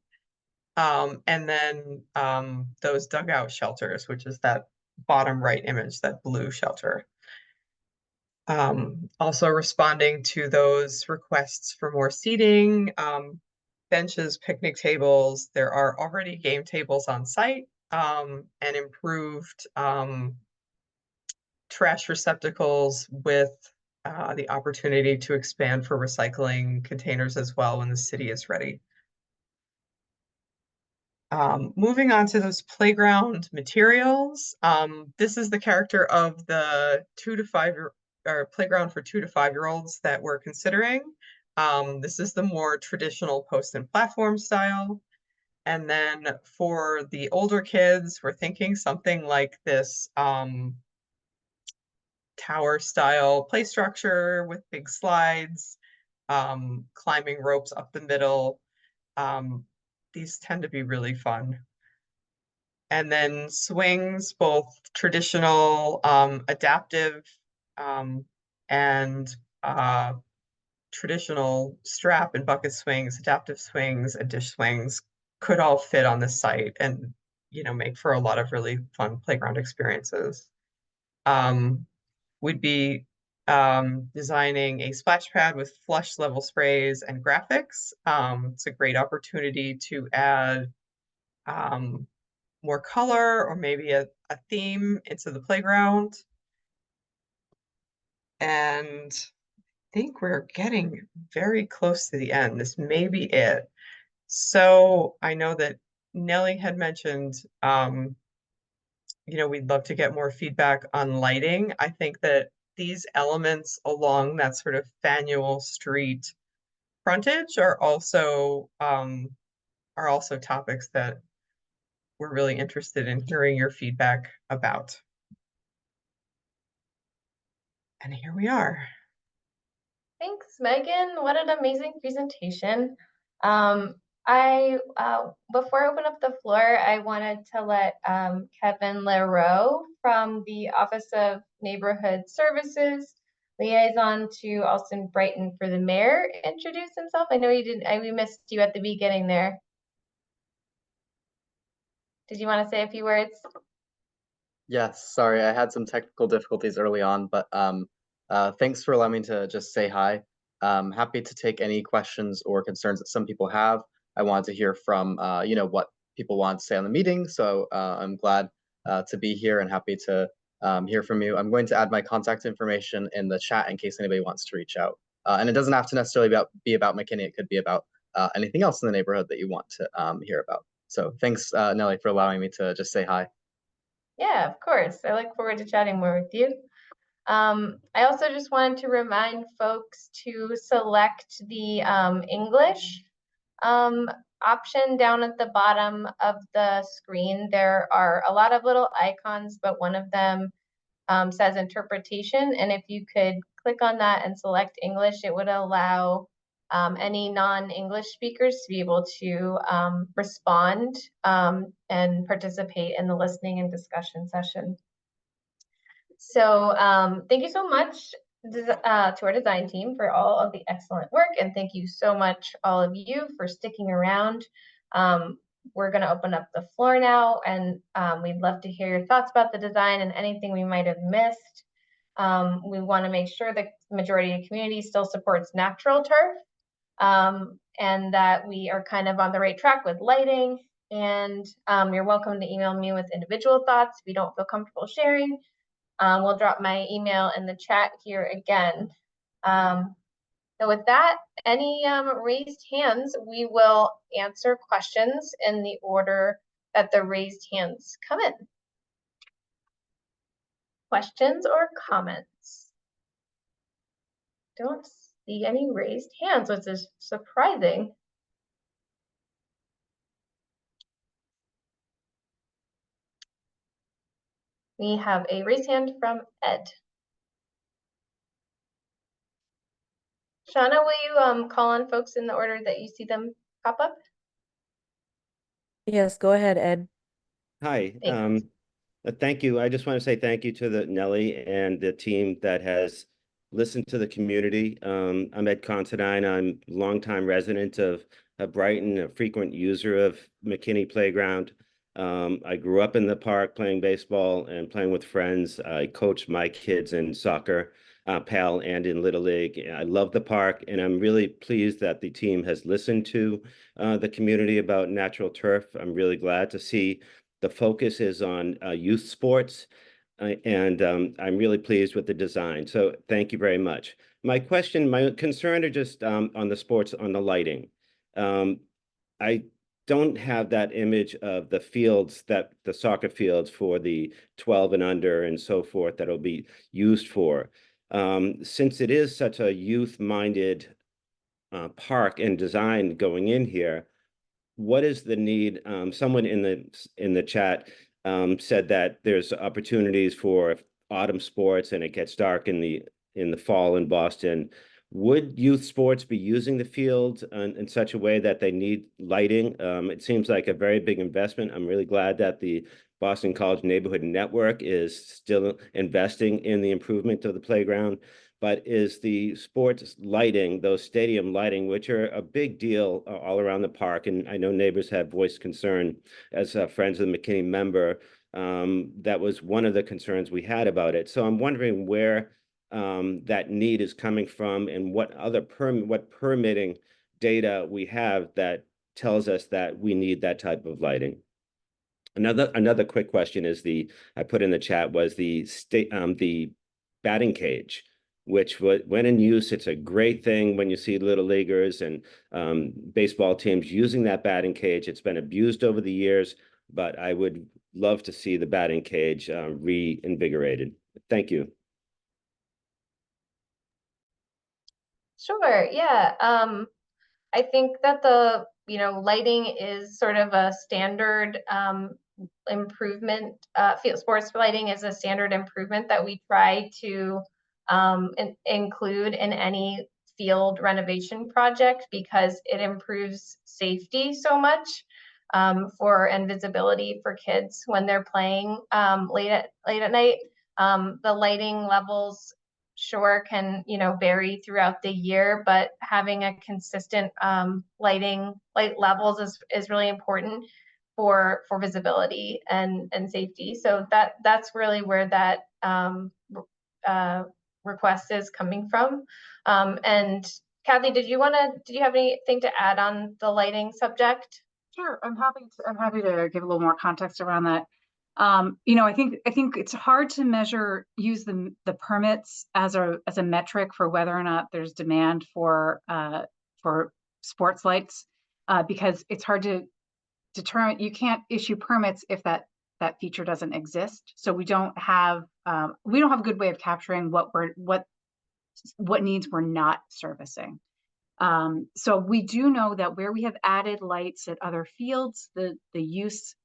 And then those dugout shelters, which is that bottom right image, that blue shelter. Also responding to those requests for more seating, benches, picnic tables. There are already game tables on site, and improved trash receptacles with the opportunity to expand for recycling containers as well when the city is ready. Moving on to those playground materials. This is the character of the 2 to 5 or playground for 2 to 5-year-olds that we're considering. This is the more traditional post and platform style. And then for the older kids, we're thinking something like this tower style play structure with big slides, climbing ropes up the middle. These tend to be really fun. And then swings, both traditional, adaptive, and traditional strap and bucket swings, adaptive swings, and dish swings could all fit on the site and make for a lot of really fun playground experiences. We'd be designing a splash pad with flush level sprays and graphics. It's a great opportunity to add more color or maybe a theme into the playground. And I think we're getting very close to the end. This may be it. So I know that Nellie had mentioned, we'd love to get more feedback on lighting. I think that these elements along that sort of Faneuil Street frontage are also topics that we're really interested in hearing your feedback about. And here we are. Thanks, Megan. What an amazing presentation. Before I open up the floor, I wanted to let Kevin Leroux from the Office of Neighborhood Services, liaison to Alston Brighton for the mayor, introduce himself. I know you didn't, we missed you at the beginning there. Did you want to say a few words? Yes, sorry, I had some technical difficulties early on, but thanks for allowing me to just say hi. Happy to take any questions or concerns that some people have. I wanted to hear from what people want to say on the meeting, so I'm glad to be here and happy to hear from you. I'm going to add my contact information in the chat in case anybody wants to reach out. And it doesn't have to necessarily be about McKinney. It could be about anything else in the neighborhood that you want to hear about. So thanks, Nelly, for allowing me to just say hi. Yeah, of course. I look forward to chatting more with you. I also just wanted to remind folks to select the English option down at the bottom of the screen. There are a lot of little icons, but one of them says interpretation. And if you could click on that and select English, it would allow any non-English speakers to be able to respond and participate in the listening and discussion session. So thank you so much to our design team for all of the excellent work. And thank you so much, all of you, for sticking around. We're going to open up the floor now, and we'd love to hear your thoughts about the design and anything we might have missed. We want to make sure that the majority of the community still supports natural turf, and that we are kind of on the right track with lighting. And you're welcome to email me with individual thoughts if you don't feel comfortable sharing. We'll drop my email in the chat here again. So with that, any raised hands, we will answer questions in the order that the raised hands come in. Questions or comments? Don't see any raised hands, which is surprising. We have a raised hand from Ed. Shauna, will you call on folks in the order that you see them pop up? Yes, go ahead, Ed. Hi. Thanks. Thank you. I just want to say thank you to the Nelly and the team that has listened to the community. I'm Ed Considine. I'm a longtime resident of Brighton, a frequent user of McKinney Playground. I grew up in the park playing baseball and playing with friends. I coached my kids in soccer, PAL, and in Little League. I love the park, and I'm really pleased that the team has listened to the community about natural turf. I'm really glad to see the focus is on youth sports, and I'm really pleased with the design. So thank you very much. My concern are just on the sports, on the lighting. I don't have that image of the fields, the soccer fields for the 12 and under and so forth that'll be used for. Since it is such a youth-minded park and design going in here, what is the need? Someone in the chat said that there's opportunities for autumn sports and it gets dark in the fall in Boston. Would youth sports be using the field in such a way that they need lighting? It seems like a very big investment. I'm really glad that the Boston College Neighborhood Network is still investing in the improvement of the playground. But is the sports lighting, those stadium lighting, which are a big deal all around the park, and I know neighbors have voiced concern as friends of the McKinney member, that was one of the concerns we had about it. So I'm wondering where that need is coming from and what other permitting data we have that tells us that we need that type of lighting. Another quick question is I put in the chat was the batting cage, which when in use, it's a great thing when you see little leaguers and baseball teams using that batting cage. It's been abused over the years, but I would love to see the batting cage reinvigorated. Thank you. Sure, yeah. I think that the lighting is sort of a standard improvement. Sports lighting is a standard improvement that we try to include in any field renovation project because it improves safety so much and visibility for kids when they're playing late at night. The lighting levels sure can, you know, vary throughout the year, but having a consistent light levels is really important for visibility and safety. So that's really where that request is coming from. And Kathy, did you have anything to add on the lighting subject? Sure, I'm happy to give a little more context around that. You know, I think it's hard to use the permits as a metric for whether or not there's demand for sports lights, because it's hard to determine. You can't issue permits if that feature doesn't exist. So we don't have a good way of capturing what needs we're not servicing. So we do know that where we have added lights at other fields, the use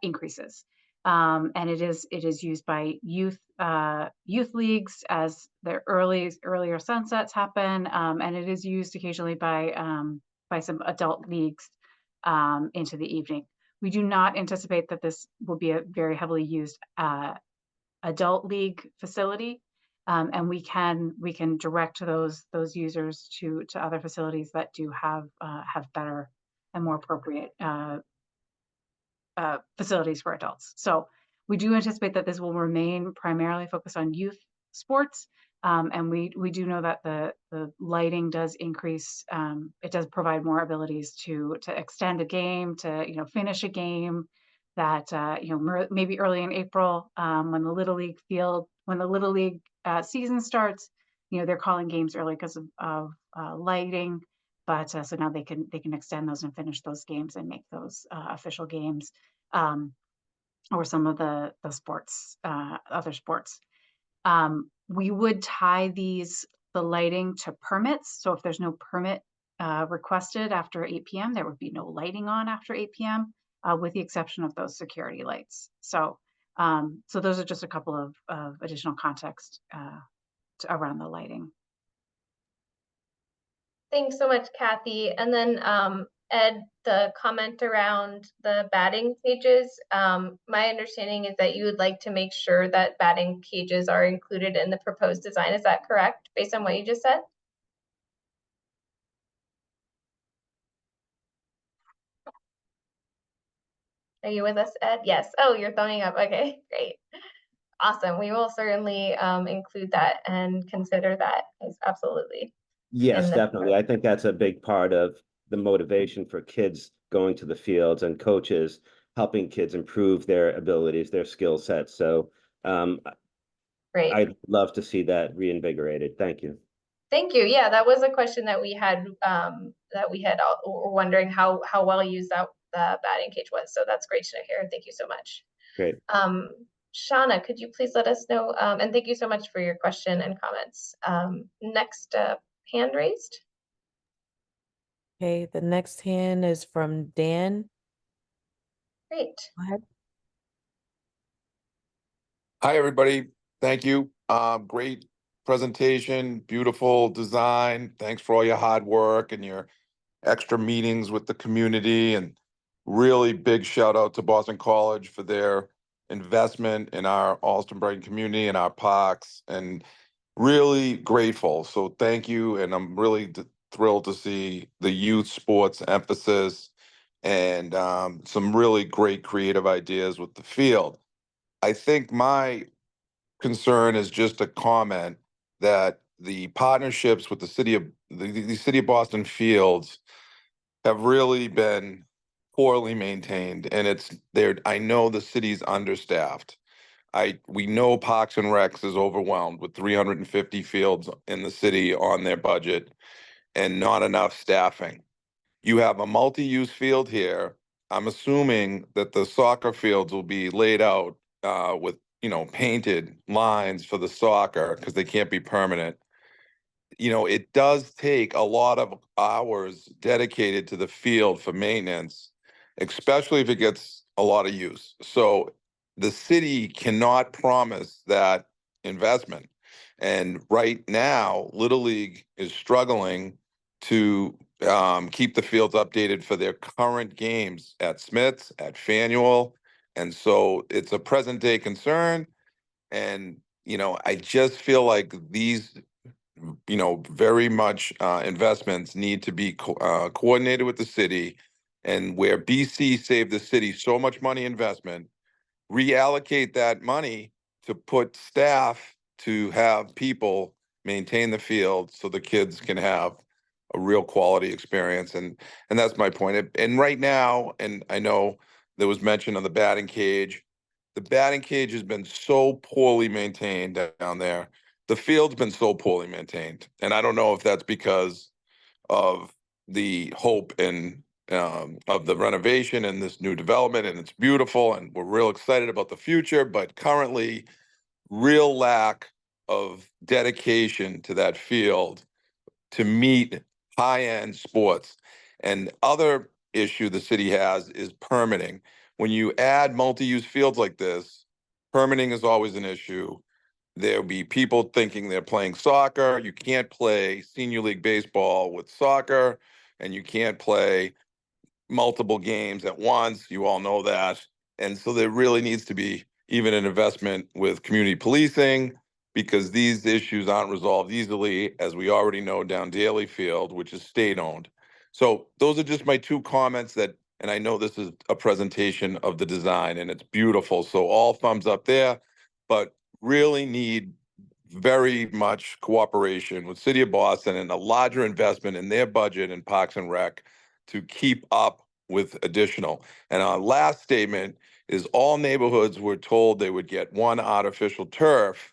increases, and it is used by youth leagues as the earlier sunsets happen, and it is used occasionally by some adult leagues into the evening. We do not anticipate that this will be a very heavily used adult league facility. And we can direct those users to other facilities that do have better and more appropriate facilities for adults. So we do anticipate that this will remain primarily focused on youth sports, and we do know that the lighting does increase. It does provide more abilities to extend a game, to finish a game. That maybe early in April, when the Little League season starts, they're calling games early because of lighting, but so now they can extend those and finish those games and make those official games, or some of the sports, other sports. We would tie the lighting to permits. So if there's no permit requested after 8 p.m., there would be no lighting on after 8 p.m. With the exception of those security lights. So those are just a couple of additional context around the lighting. Thanks so much, Kathy. And then Ed, the comment around the batting cages, my understanding is that you would like to make sure that batting cages are included in the proposed design. Is that correct, based on what you just said? Are you with us, Ed? Yes. Oh, you're thumbing up. Okay, great. Awesome. We will certainly include that and consider that. Absolutely. Yes, definitely. I think that's a big part of the motivation for kids going to the fields and coaches helping kids improve their abilities, their skill sets. So great. I'd love to see that reinvigorated. Thank you. Thank you. Yeah, that was a question that we had wondering how well used that batting cage was. So that's great to hear. Thank you so much. Great. Shauna, could you please let us know? And thank you so much for your question and comments. Next hand raised. Okay, the next hand is from Dan. Great. Go ahead. Hi, everybody. Thank you. Great presentation, beautiful design. Thanks for all your hard work and your extra meetings with the community, and really big shout out to Boston College for their investment in our Allston Brighton community and our parks, and really grateful. So thank you. And I'm really thrilled to see the youth sports emphasis and some really great creative ideas with the field. I think my concern is just a comment that the partnerships with the city of Boston fields have really been poorly maintained, and I know the city's understaffed. We know Parks and Recs is overwhelmed with 350 fields in the city on their budget and not enough staffing. You have a multi-use field here. I'm assuming that the soccer fields will be laid out with painted lines for the soccer because they can't be permanent. It does take a lot of hours dedicated to the field for maintenance, especially if it gets a lot of use. So the city cannot promise that investment. And right now, Little League is struggling to keep the fields updated for their current games at Smith's, at Faneuil. And so it's a present day concern. And, I just feel like these, very much investments need to be coordinated with the city. And where BC saved the city so much money investment, reallocate that money to put staff to have people maintain the field so the kids can have a real quality experience. And that's my point. And right now, and I know there was mention of the batting cage. The batting cage has been so poorly maintained down there. The field's been so poorly maintained. And I don't know if that's because of the hope and of the renovation and this new development, and it's beautiful, and we're real excited about the future. But currently, real lack of dedication to that field to meet high-end sports. And other issue the city has is permitting. When you add multi-use fields like this, permitting is always an issue. There'll be people thinking they're playing soccer. You can't play senior league baseball with soccer, and you can't play multiple games at once. You all know that. And so there really needs to be even an investment with community policing, because these issues aren't resolved easily, as we already know down Daly Field, which is state-owned. So those are just my two comments and I know this is a presentation of the design and it's beautiful. So all thumbs up there, but really need very much cooperation with City of Boston and a larger investment in their budget in Parks and Rec to keep up with additional. And our last statement is all neighborhoods were told they would get one artificial turf,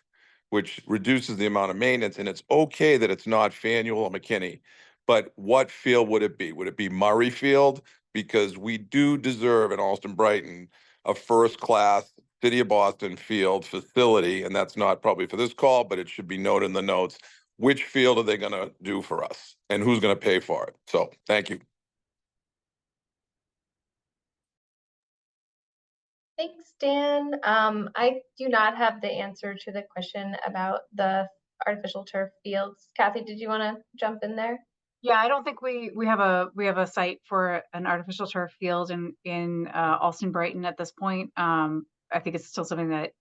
which reduces the amount of maintenance. And it's okay that it's not Faneuil or McKinney, but what field would it be? Would it be Murray Field? Because we do deserve in Alston Brighton a first-class City of Boston field facility, and that's not probably for this call, but it should be noted in the notes. Which field are they going to do for us, and who's going to pay for it? So, thank you. Thanks, Dan. I do not have the answer to the question about the artificial turf fields. Kathy, did you want to jump in there? Yeah, I don't think we have a site for an artificial turf field in Alston Brighton at this point. I think it's still something that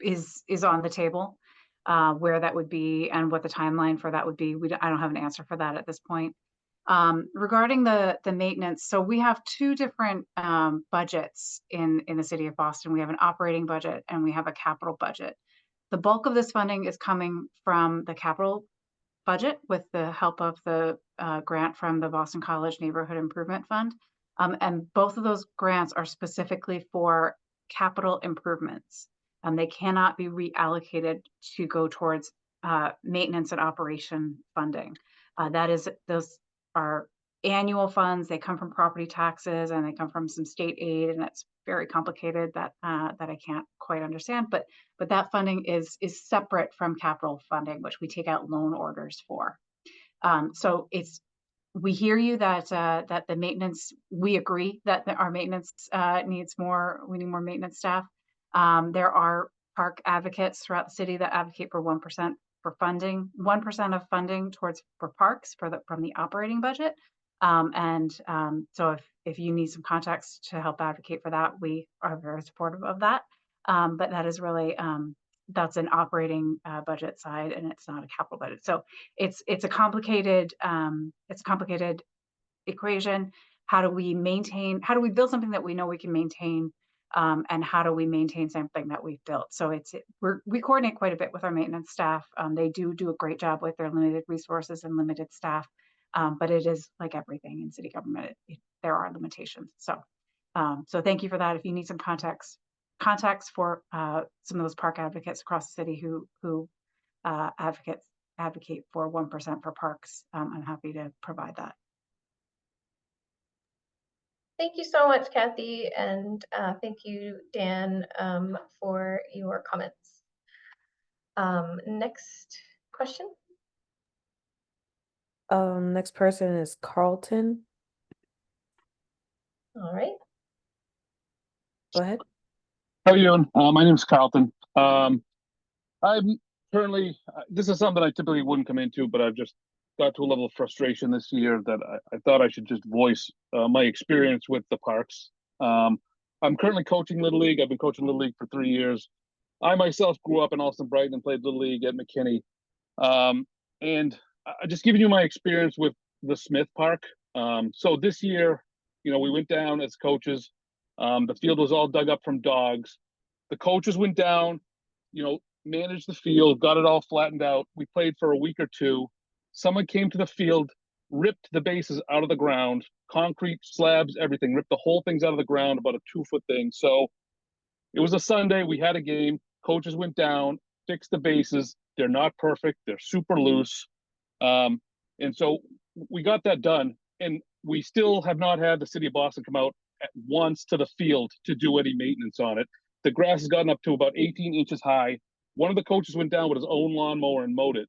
is on the table, where that would be and what the timeline for that would be. I don't have an answer for that at this point. Regarding the maintenance, so we have two different budgets in the city of Boston. We have an operating budget and we have a capital budget. The bulk of this funding is coming from the capital budget with the help of the grant from the Boston College Neighborhood Improvement Fund. And both of those grants are specifically for capital improvements. They cannot be reallocated to go towards maintenance and operation funding. Those are annual funds. They come from property taxes and they come from some state aid, and it's very complicated that I can't quite understand. But that funding is separate from capital funding, which we take out loan orders for. So we hear you that the maintenance, we agree that our maintenance needs more. We need more maintenance staff. There are park advocates throughout the city that advocate for 1% for funding, 1% of funding for parks from the operating budget. So if you need some contacts to help advocate for that, we are very supportive of that. But that is really that's an operating budget side, and it's not a capital budget. So it's a complicated equation. How do we build something that we know we can maintain? And how do we maintain something that we've built? So we coordinate quite a bit with our maintenance staff. They do a great job with their limited resources and limited staff. But it is like everything in city government, there are limitations. So thank you for that. If you need some contacts for some of those park advocates across the city who advocate for 1% for parks, I'm happy to provide that. Thank you so much, Kathy, and thank you, Dan, for your comments. Next question. Next person is Carlton. All right. Go ahead. How are you doing? My name's Carlton. I'm currently, this is something I typically wouldn't come into, but I've just got to a level of frustration this year that I thought I should just voice my experience with the parks. I'm currently coaching Little League. I've been coaching Little League for 3 years. I myself grew up in Austin Brighton and played Little League at McKinney. And I just giving you my experience with the Smith Park. So this year, we went down as coaches. The field was all dug up from dogs. The coaches went down, managed the field, got it all flattened out. We played for a week or two. Someone came to the field, ripped the bases out of the ground, concrete slabs, everything, ripped the whole things out of the ground, about a 2-foot thing. So it was a Sunday. We had a game. Coaches went down, fixed the bases. They're not perfect. They're super loose. And so we got that done. And we still have not had the city of Boston come out at once to the field to do any maintenance on it. The grass has gotten up to about 18 inches high. One of the coaches went down with his own lawnmower and mowed it.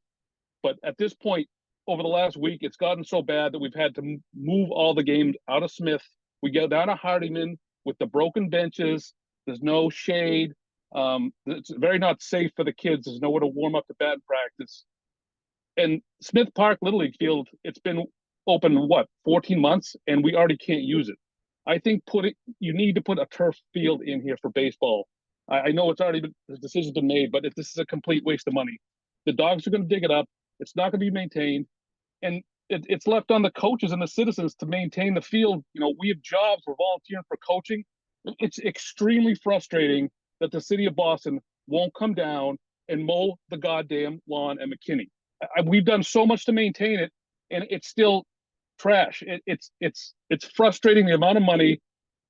But at this point, over the last week, it's gotten so bad that we've had to move all the games out of Smith. We get down to Hardiman with the broken benches. There's no shade. It's very not safe for the kids. There's nowhere to warm up to bat practice. And Smith Park Little League field, it's been open, 14 months, and we already can't use it. I think you need to put a turf field in here for baseball. I know it's already been, the decision's been made, but this is a complete waste of money. The dogs are going to dig it up. It's not going to be maintained. And it's left on the coaches and the citizens to maintain the field. We have jobs. We're volunteering for coaching. It's extremely frustrating that the city of Boston won't come down and mow the goddamn lawn at McKinney. We've done so much to maintain it, and it's still trash. It's frustrating the amount of money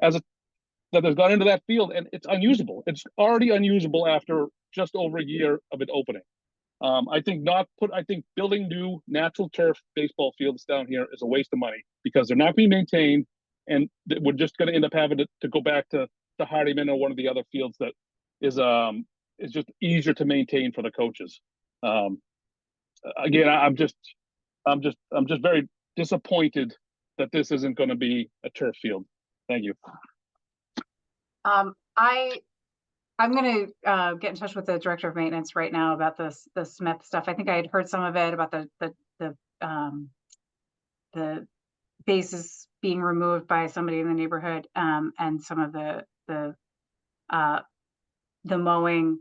that has gone into that field, and it's unusable. It's already unusable after just over a year of it opening. I think building new natural turf baseball fields down here is a waste of money because they're not being maintained, and we're just going to end up having to go back to Hardiman or one of the other fields that is just easier to maintain for the coaches. Again, I'm just very disappointed that this isn't going to be a turf field. Thank you. I'm going to get in touch with the director of maintenance right now about the Smith stuff. I think I had heard some of it about the bases being removed by somebody in the neighborhood, and some of the mowing.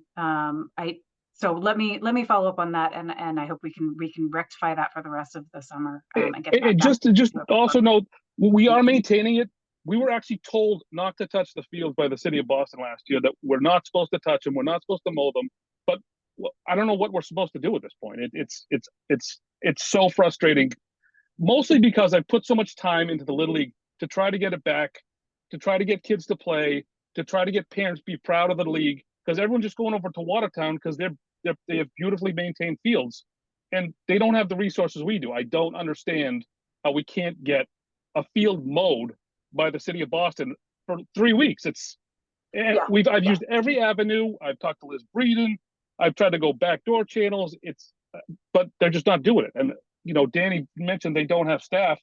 So let me follow up on that, and I hope we can rectify that for the rest of the summer. And get that just also note, we are maintaining it. We were actually told not to touch the fields by the city of Boston last year, that we're not supposed to touch them. We're not supposed to mow them. But I don't know what we're supposed to do at this point. It's so frustrating, mostly because I put so much time into the Little League to try to get it back, to try to get kids to play, to try to get parents to be proud of the league, because everyone's just going over to Watertown because they have beautifully maintained fields, and they don't have the resources we do. I don't understand how we can't get a field mowed by the city of Boston for 3 weeks. I've used every avenue. I've talked to Liz Breeden. I've tried to go backdoor channels. But they're just not doing it. And Danny mentioned they don't have staff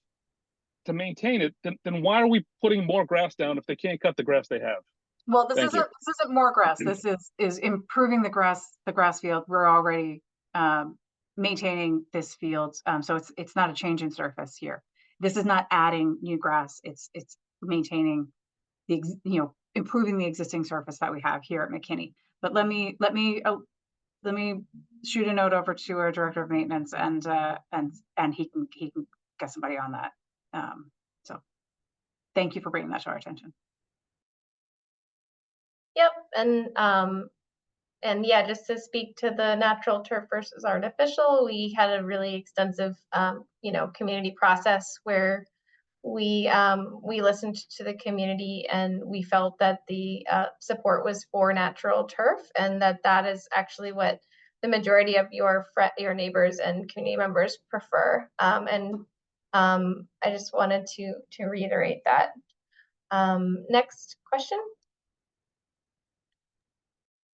to maintain it. Then why are we putting more grass down if they can't cut the grass they have? Well, this isn't more grass. This is improving the grass field. We're already maintaining this field, so it's not a change in surface here. This is not adding new grass. It's maintaining improving the existing surface that we have here at McKinney. But let me shoot a note over to our director of maintenance, and he can get somebody on that. So thank you for bringing that to our attention. Yep, and yeah, just to speak to the natural turf versus artificial, we had a really extensive, community process where we listened to the community, and we felt that the support was for natural turf, and that is actually what the majority of your neighbors and community members prefer. And I just wanted to reiterate that. Next question.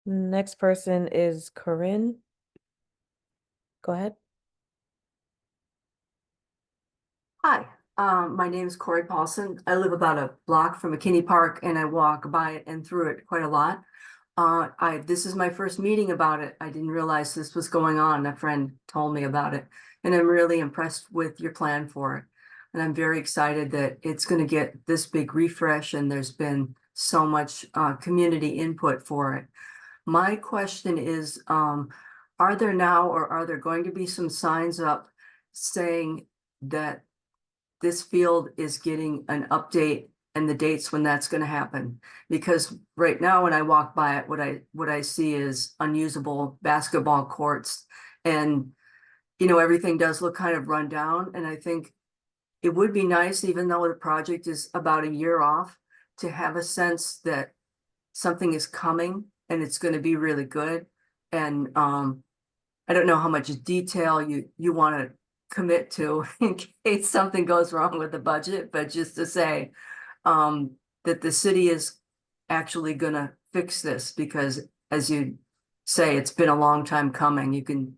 Next person is Corinne. Go ahead. Hi, my name is Corey Paulson. I live about a block from McKinney Park, and I walk by it and through it quite a lot. this is my first meeting about it. I didn't realize this was going on. A friend told me about it, and I'm really impressed with your plan for it. And I'm very excited that it's going to get this big refresh, and there's been so much community input for it. My question is, are there now or are there going to be some signs up saying that this field is getting an update and the dates when that's going to happen? Because right now when I walk by it, what I see is unusable basketball courts, and everything does look kind of run down. And I think it would be nice, even though the project is about a year off, to have a sense that something is coming and it's going to be really good. And I don't know how much detail you want to commit to in case something goes wrong with the budget, but just to say that the city is actually going to fix this, because as you say, it's been a long time coming. You can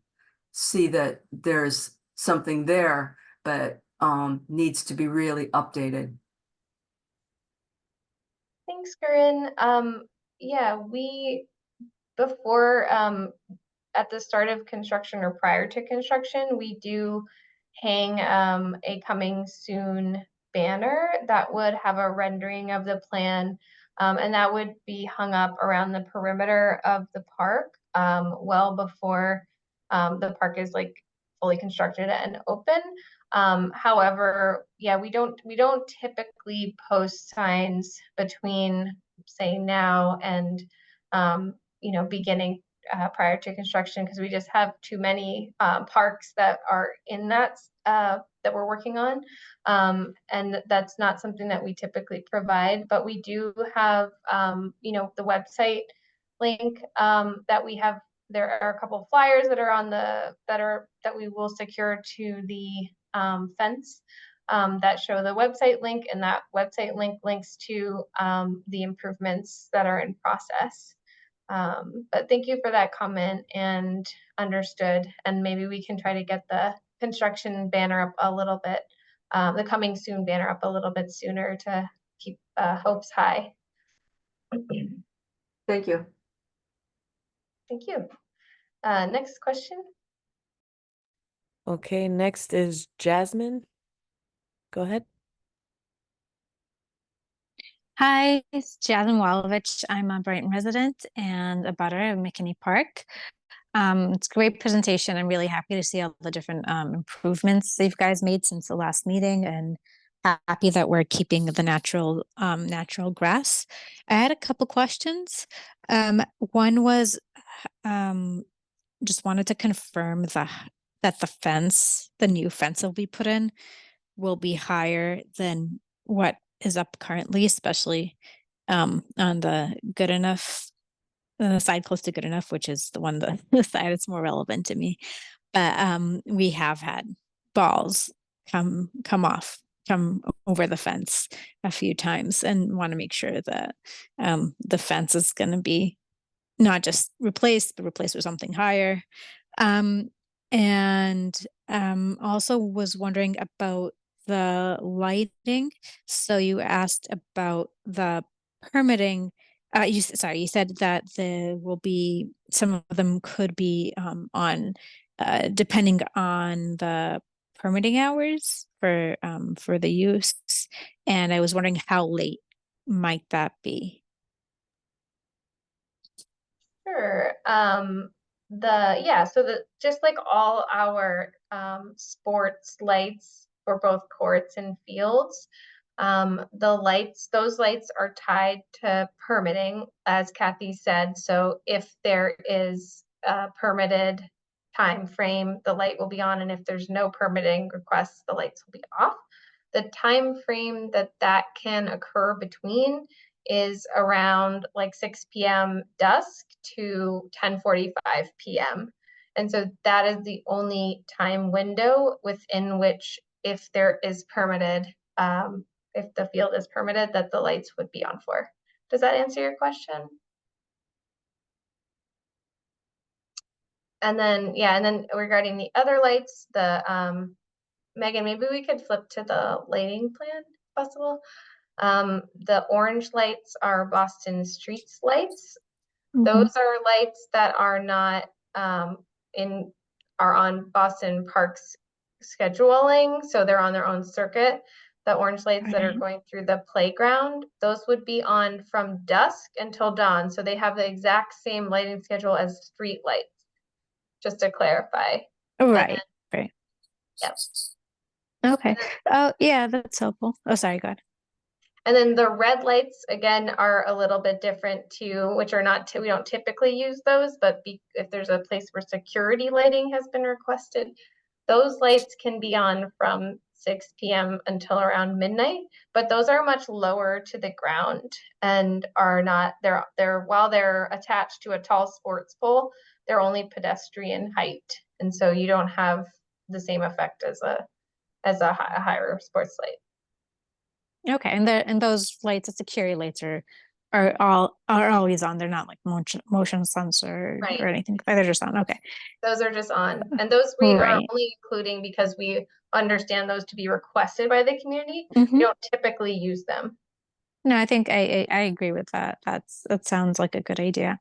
see that there's something there, but needs to be really updated. Thanks, Corinne. Yeah, before at the start of construction or prior to construction, we do hang a coming soon banner that would have a rendering of the plan, and that would be hung up around the perimeter of the park well before the park is like fully constructed and open. However, yeah, we don't typically post signs between, say, now and beginning prior to construction, because we just have too many parks that are in that we're working on, and that's not something that we typically provide. But we do have the website link that we have. There are a couple of flyers that are on that we will secure to the fence that show the website link, and that website link links to the improvements that are in process. But thank you for that comment, and understood. And maybe we can try to get the construction banner up a little bit, the coming soon banner up a little bit sooner to keep hopes high. Thank you. Thank you. Next question. Okay, next is Jasmine. Go ahead. Hi, it's Jasmine Walovich. I'm a Brighton resident and a butter of McKinney Park. It's a great presentation. I'm really happy to see all the different improvements that you guys made since the last meeting, and happy that we're keeping the natural grass. I had a couple questions. One was just wanted to confirm that the new fence that will be put in will be higher than what is up currently, especially on the good enough, the side close to good enough, which is the side that's more relevant to me. But we have had balls come over the fence a few times, and want to make sure that the fence is going to be not just replaced, but replaced with something higher. And also was wondering about the lighting. So you asked about the permitting. You said that there will be, some of them could be on depending on the permitting hours for the use. And I was wondering how late might that be? Sure. So just like all our sports lights for both courts and fields, those lights are tied to permitting, as Kathy said. So if there is a permitted time frame, the light will be on, and if there's no permitting requests, the lights will be off. The time frame that can occur between is around like 6 p.m. dusk to 10:45 p.m. And so that is the only time window within which, if there is permitted, if the field is permitted, that the lights would be on for. Does that answer your question? And then regarding the other lights, Megan, maybe we could flip to the lighting plan if possible. The orange lights are Boston Streets lights. Those are lights that are not are on Boston Park's scheduling, so they're on their own circuit. The orange lights that are Right. going through the playground, those would be on from dusk until dawn. So they have the exact same lighting schedule as street lights, just to clarify. Right. Then, Right. yep. Okay. Oh, yeah, that's helpful. Oh, sorry, go ahead. And then the red lights, again, are a little bit different too, which are not, we don't typically use those, but if there's a place where security lighting has been requested, those lights can be on from 6 p.m. until around midnight, but those are much lower to the ground and are not, while they're attached to a tall sports pole, they're only pedestrian height. And so you don't have the same effect as a higher sports light. Okay, and those lights, the security lights are always on. They're not like motion sensor Right. or anything. They're just on. Okay. Those are just on, and those we are Right. only including because we understand those to be requested by the community. Mhm. We don't typically use them. No, I think I agree with that. That sounds like a good idea.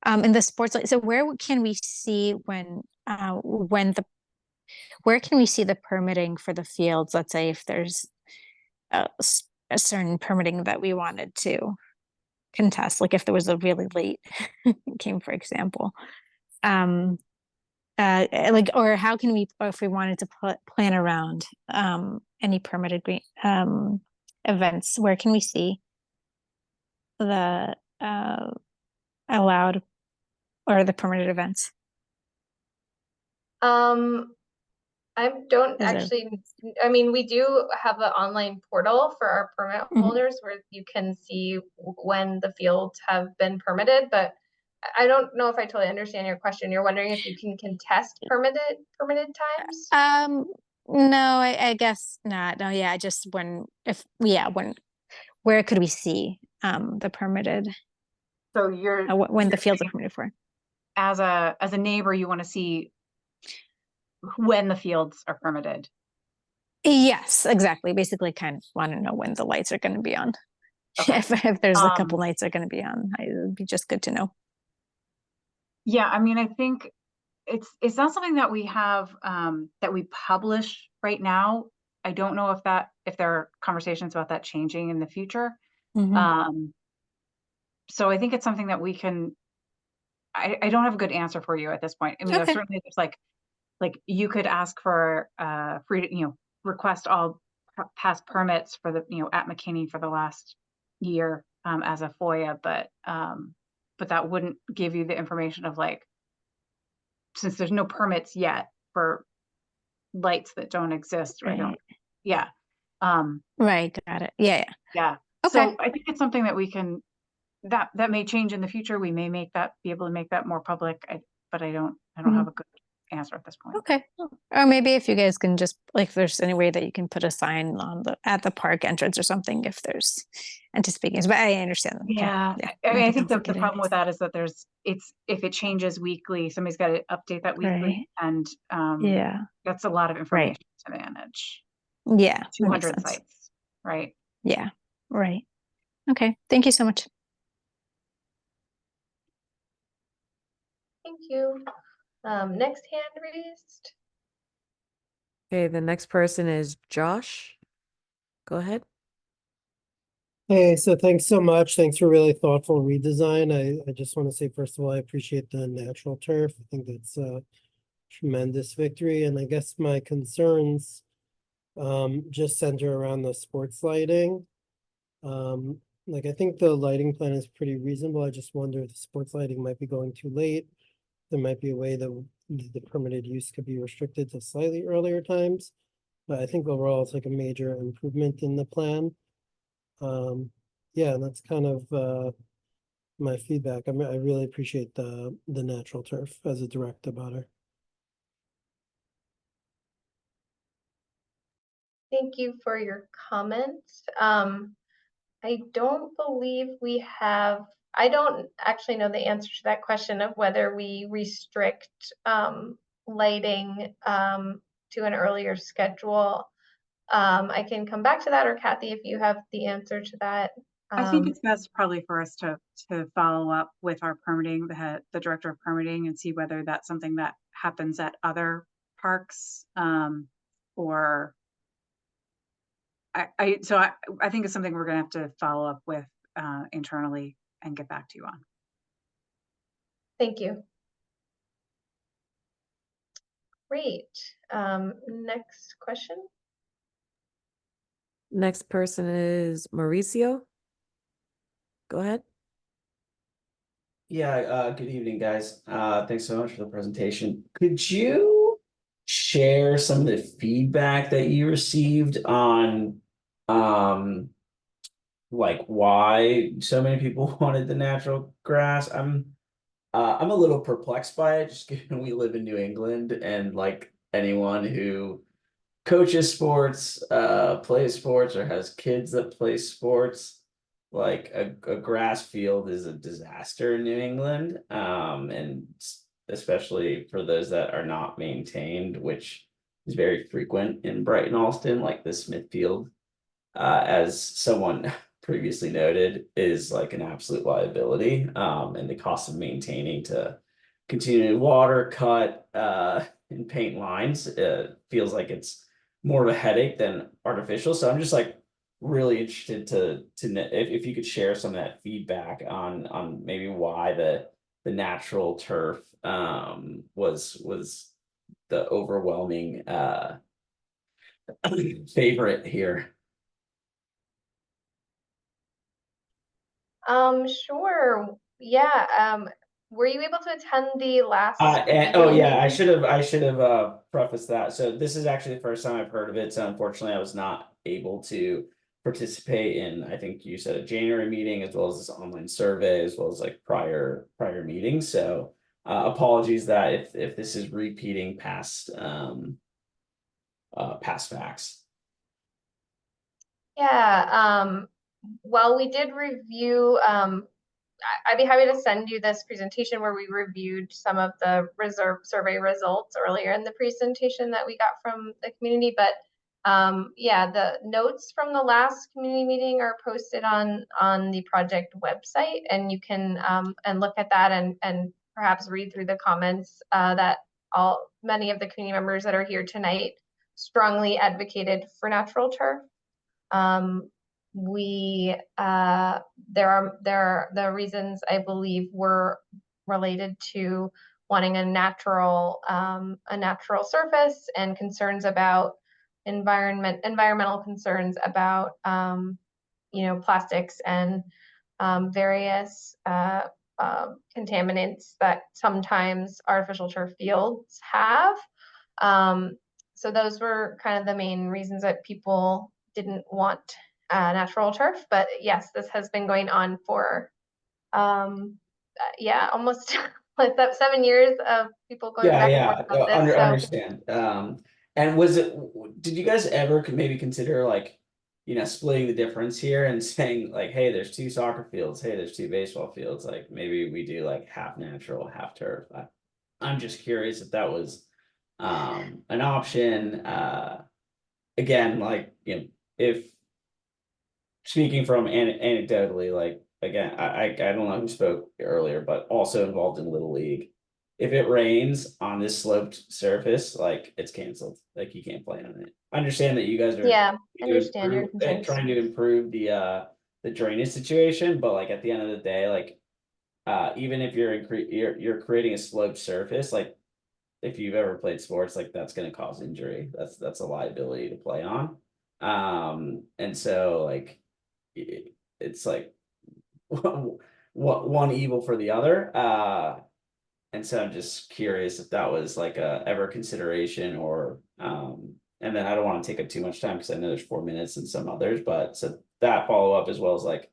In the sports light, so where can we see where can we see the permitting for the fields? Let's say if there's a certain permitting that we wanted to contest, like if there was a really late game, for example. Like, or how can we, or if we wanted to plan around any permitted events, where can we see the allowed or the permitted events? I don't Is it- actually, I mean, we do have an online portal for our permit Mhm. holders where you can see when the fields have been permitted, but I don't know if I totally understand your question. You're wondering if you can contest permitted times? No, I guess not. No, yeah, just where could we see the permitted So you're when the fields are permitted for? as a neighbor, you want to see when the fields are permitted. Yes, exactly. Basically, kind of want to know when the lights are going to be on. Okay. If there's a couple nights are going to be on, it would be just good to know. Yeah, I mean, I think it's not something that we have that we publish right now. I don't know if there are conversations about that changing in the future. Mhm. So I think it's something that we can. I don't have a good answer for you at this point. I mean, Okay. certainly there's like you could ask for request all past permits for the at McKinney for the last year as a FOIA, but that wouldn't give you the information of like, since there's no permits yet for lights that don't exist or don't. Right. Yeah. Right. Got it. Yeah. Yeah. Okay. So I think it's something that we can, that may change in the future. We may be able to make that more public. But I don't have a good answer at this point. Okay. Or maybe if you guys can just like, if there's any way that you can put a sign on at the park entrance or something, if there's anticipating, but I understand. Okay. Yeah. I mean, I think the problem with that is that if it changes weekly, somebody's got to update that weekly. Right. And Yeah. that's a lot of Right. information to manage. Yeah. That makes 200 sense. sites, right? Yeah. Right. Okay. Thank you so much. Thank you. Next hand raised. Okay, the next person is Josh. Go ahead. Hey, so thanks so much. Thanks for really thoughtful redesign. I just want to say, first of all, I appreciate the natural turf. I think that's a tremendous victory. And I guess my concerns just center around the sports lighting. Like I think the lighting plan is pretty reasonable. I just wonder if the sports lighting might be going too late. There might be a way that the permitted use could be restricted to slightly earlier times. But I think overall it's like a major improvement in the plan. Yeah, that's kind of my feedback. I really appreciate the natural turf as a direct abutter. Thank you for your comments. I don't believe I don't actually know the answer to that question of whether we restrict lighting to an earlier schedule. I can come back to that, or Kathy, if you have the answer to that. I think it's best probably for us to follow up with our permitting, the director of permitting, and see whether that's something that happens at other parks, or I think it's something we're gonna have to follow up with internally and get back to you on. Thank you. Great. Next question. Next person is Mauricio. Go ahead. Yeah, good evening, guys. Thanks so much for the presentation. Could you share some of the feedback that you received on like why so many people wanted the natural grass? I'm a little perplexed by it, just given we live in New England, and like anyone who coaches sports, plays sports, or has kids that play sports, like a grass field is a disaster in New England, and especially for those that are not maintained, which is very frequent in Brighton, Alston, like the Smithfield, as someone previously noted, is like an absolute liability, and the cost of maintaining to continue to water, cut, and paint lines, feels like it's more of a headache than artificial. So I'm just like really interested to if you could share some of that feedback on maybe why the natural turf was the overwhelming favorite here. Sure. Yeah. Were you able to attend the last Oh meeting? yeah, I should have prefaced that. So this is actually the first time I've heard of it. So unfortunately, I was not able to participate in, I think you said, a January meeting, as well as this online survey, as well as like prior meetings. So apologies that if this is repeating past facts. Yeah. Well, we did review, I'd be happy to send you this presentation where we reviewed some of the reserve survey results earlier in the presentation that we got from the community. But yeah, the notes from the last community meeting are posted on the project website, and you can and look at that and perhaps read through the comments that many of the community members that are here tonight strongly advocated for natural turf. The reasons I believe were related to wanting a natural surface, and concerns about environmental concerns about plastics and various contaminants that sometimes artificial turf fields have. So those were kind of the main reasons that people didn't want natural turf. But yes, this has been going on for almost like 7 years of people going back and forth about this. Understand. And did you guys ever maybe consider like, splitting the difference here and saying like, hey, there's 2 soccer fields, hey, there's 2 baseball fields, like maybe we do like half natural, half turf? I'm just curious if that was an option. Again, like, if speaking from anecdotally, like, again, I don't know who spoke earlier, but also involved in Little League. If it rains on this sloped surface, like, it's canceled. Like, you can't play on it. I understand that you guys are trying to improve the drainage situation, but like at the end of the day, like, even if you're creating a sloped surface, like, if you've ever played sports, like, that's going to cause injury. That's a liability to play on. And so like it's like one evil for the other. And so I'm just curious if that was like a ever consideration, or and then I don't want to take up too much time because I know there's 4 minutes and some others, but so that follow up, as well as like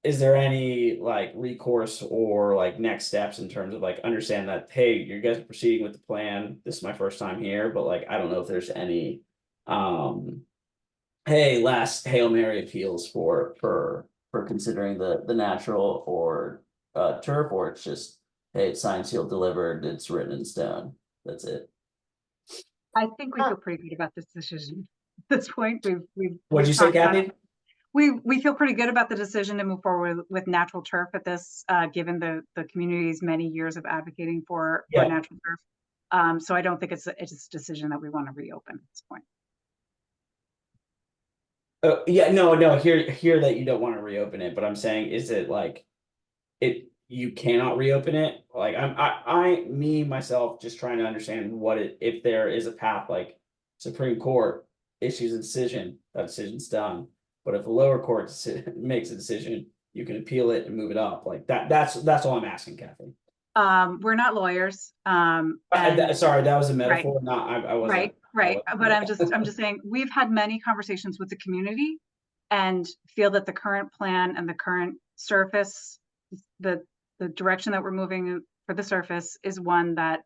is there any like recourse or like next steps in terms of like understand that, hey, you guys are proceeding with the plan, this is my first time here, but like I don't know if there's any hey, last Hail Mary appeals for considering the natural or turf, or it's just, hey, it's signed, sealed, delivered, it's written in stone, that's it? I think we feel pretty good about this decision at this point. What'd you say, Kathy? We feel pretty good about the decision to move forward with natural turf at this, given the community's many years of advocating for natural turf. So I don't think it's a decision that we want to reopen at this point. Yeah, no, hear that you don't want to reopen it, but I'm saying, is it like you cannot reopen it? Like myself just trying to understand if there is a path, like Supreme Court issues a decision, that decision's done. But if the lower court makes a decision, you can appeal it and move it up. Like that's all I'm asking, Kathy. We're not lawyers. Sorry, that was a metaphor. Right. Not I wasn't. Right. But I'm just saying we've had many conversations with the community and feel that the current plan and the current surface, the direction that we're moving for the surface is one that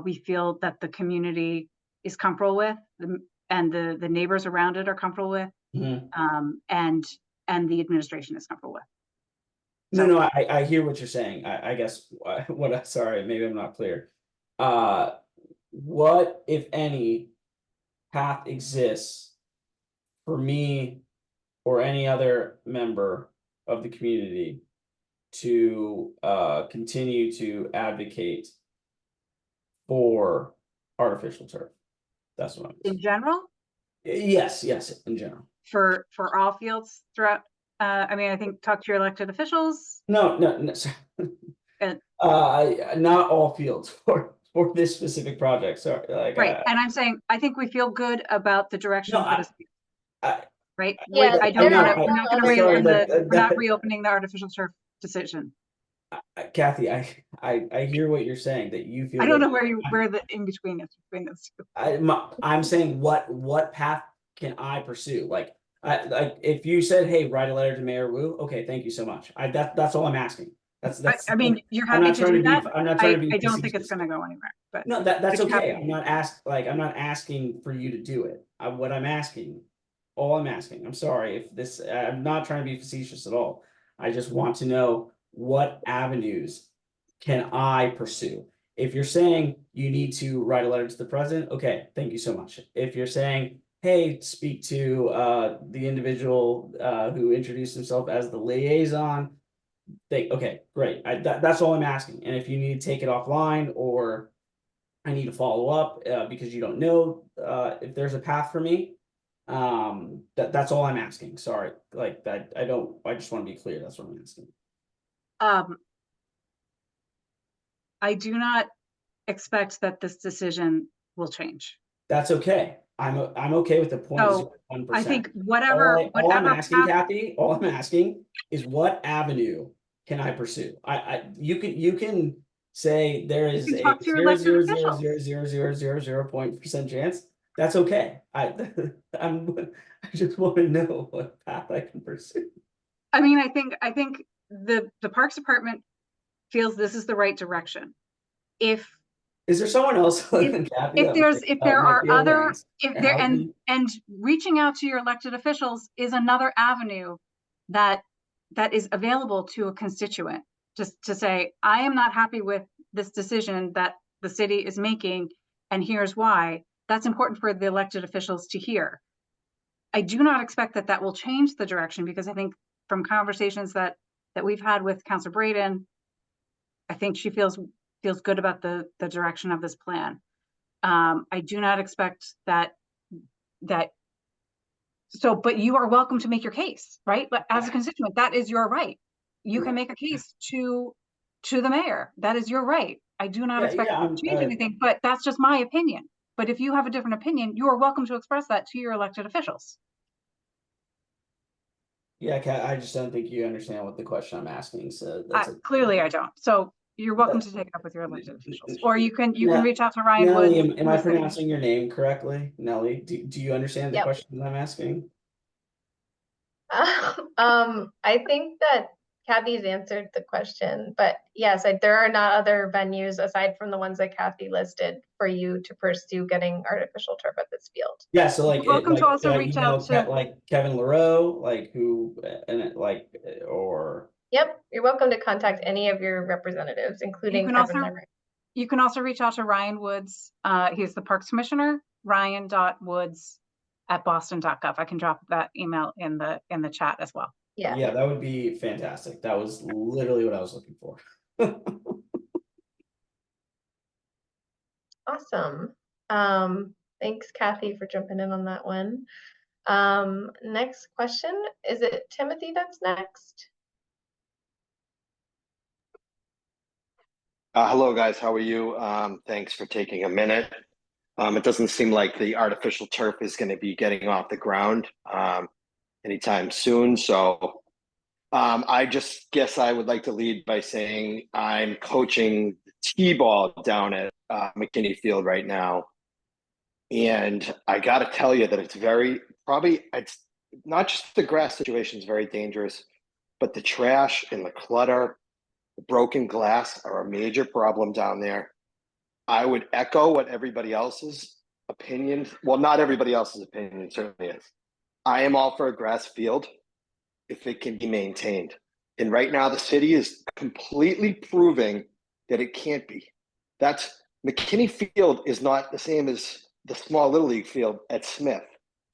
we feel that the community is comfortable with, and the neighbors around it are comfortable with, and the administration is comfortable with. No, I hear what you're saying. I guess sorry, maybe I'm not clear. What, if any, path exists for me or any other member of the community to continue to advocate for artificial turf? That's what I'm in general. Yes, in general. For all fields throughout. I mean, I think talk to your elected officials. No. Not all fields for this specific project. Sorry, right. And I'm saying I think we feel good about the direction for this field. Right. Yeah, we're not going to reopen we're not reopening the artificial turf decision. Kathy, I hear what you're saying, that you feel. I don't know where the in between is between those two. I'm saying what path can I pursue? Like if you said, hey, write a letter to Mayor Wu, okay, thank you so much. That's all I'm asking. That's I mean, you're happy to do that. I'm not trying to be. I don't think it's going to go anywhere. But no, that's okay. I'm not asking for you to do it. All I'm asking. I'm sorry if this. I'm not trying to be facetious at all. I just want to know what avenues can I pursue. If you're saying you need to write a letter to the president, okay, thank you so much. If you're saying, hey, speak to the individual who introduced himself as the liaison, okay, great. That's all I'm asking. And if you need to take it offline, or I need to follow up because you don't know if there's a path for me, that's all I'm asking. Sorry, like that. I just want to be clear. That's what I'm asking. I do not expect that this decision will change. That's okay. I'm okay with the 0.01%. I think whatever I'm asking, Kathy, all I'm asking is what avenue can I pursue? You can say there is a 0.00000% chance. That's okay. I just want to know what path I can pursue. I mean, I think the Parks Department feels this is the right direction. Is there someone else than Kathy? If there are other, and reaching out to your elected officials is another avenue that is available to a constituent, just to say, I am not happy with this decision that the city is making, and here's why. That's important for the elected officials to hear. I do not expect that will change the direction, because I think from conversations that we've had with Councilor Braden, I think she feels good about the direction of this plan. I do not expect that. So, but you are welcome to make your case, right? But as a constituent, that is your right. You can make a case to the mayor. That is your right. I do not expect to change anything, but that's just my opinion. But if you have a different opinion, you are welcome to express that to your elected officials. Yeah, Kat, I just don't think you understand what the question I'm asking. So clearly I don't. So you're welcome to take it up with your elected officials, or you can reach out to Ryan Nelly, Woods. am I pronouncing your name correctly? Nelly, do you understand the question that I'm asking? I think that Kathy's answered the question, but yes, there are not other venues aside from the ones that Kathy listed for you to pursue getting artificial turf at this field. Yeah, so like, welcome to also reach out to like Kevin LaRoe, or. Yep, you're welcome to contact any of your representatives, including you can also reach out to Ryan Woods. He's the Parks Commissioner, ryan.woods@parks.gov. boston.gov. I can drop that email in the chat as well. Yeah. Yeah, that would be fantastic. That was literally what I was looking for. Awesome. Thanks, Kathy, for jumping in on that one. Next question, is it Timothy that's next? Hello, guys. How are you? Thanks for taking a minute. It doesn't seem like the artificial turf is going to be getting off the ground anytime soon. So I just guess I would like to lead by saying I'm coaching T-ball down at McKinney Field right now. And I got to tell you that it's not just the grass situation is very dangerous, but the trash and the clutter, the broken glass are a major problem down there. I would echo what everybody else's opinion. Well, not everybody else's opinion, certainly is. I am all for a grass field if it can be maintained. And right now, the city is completely proving that it can't be. McKinney Field is not the same as the small Little League field at Smith.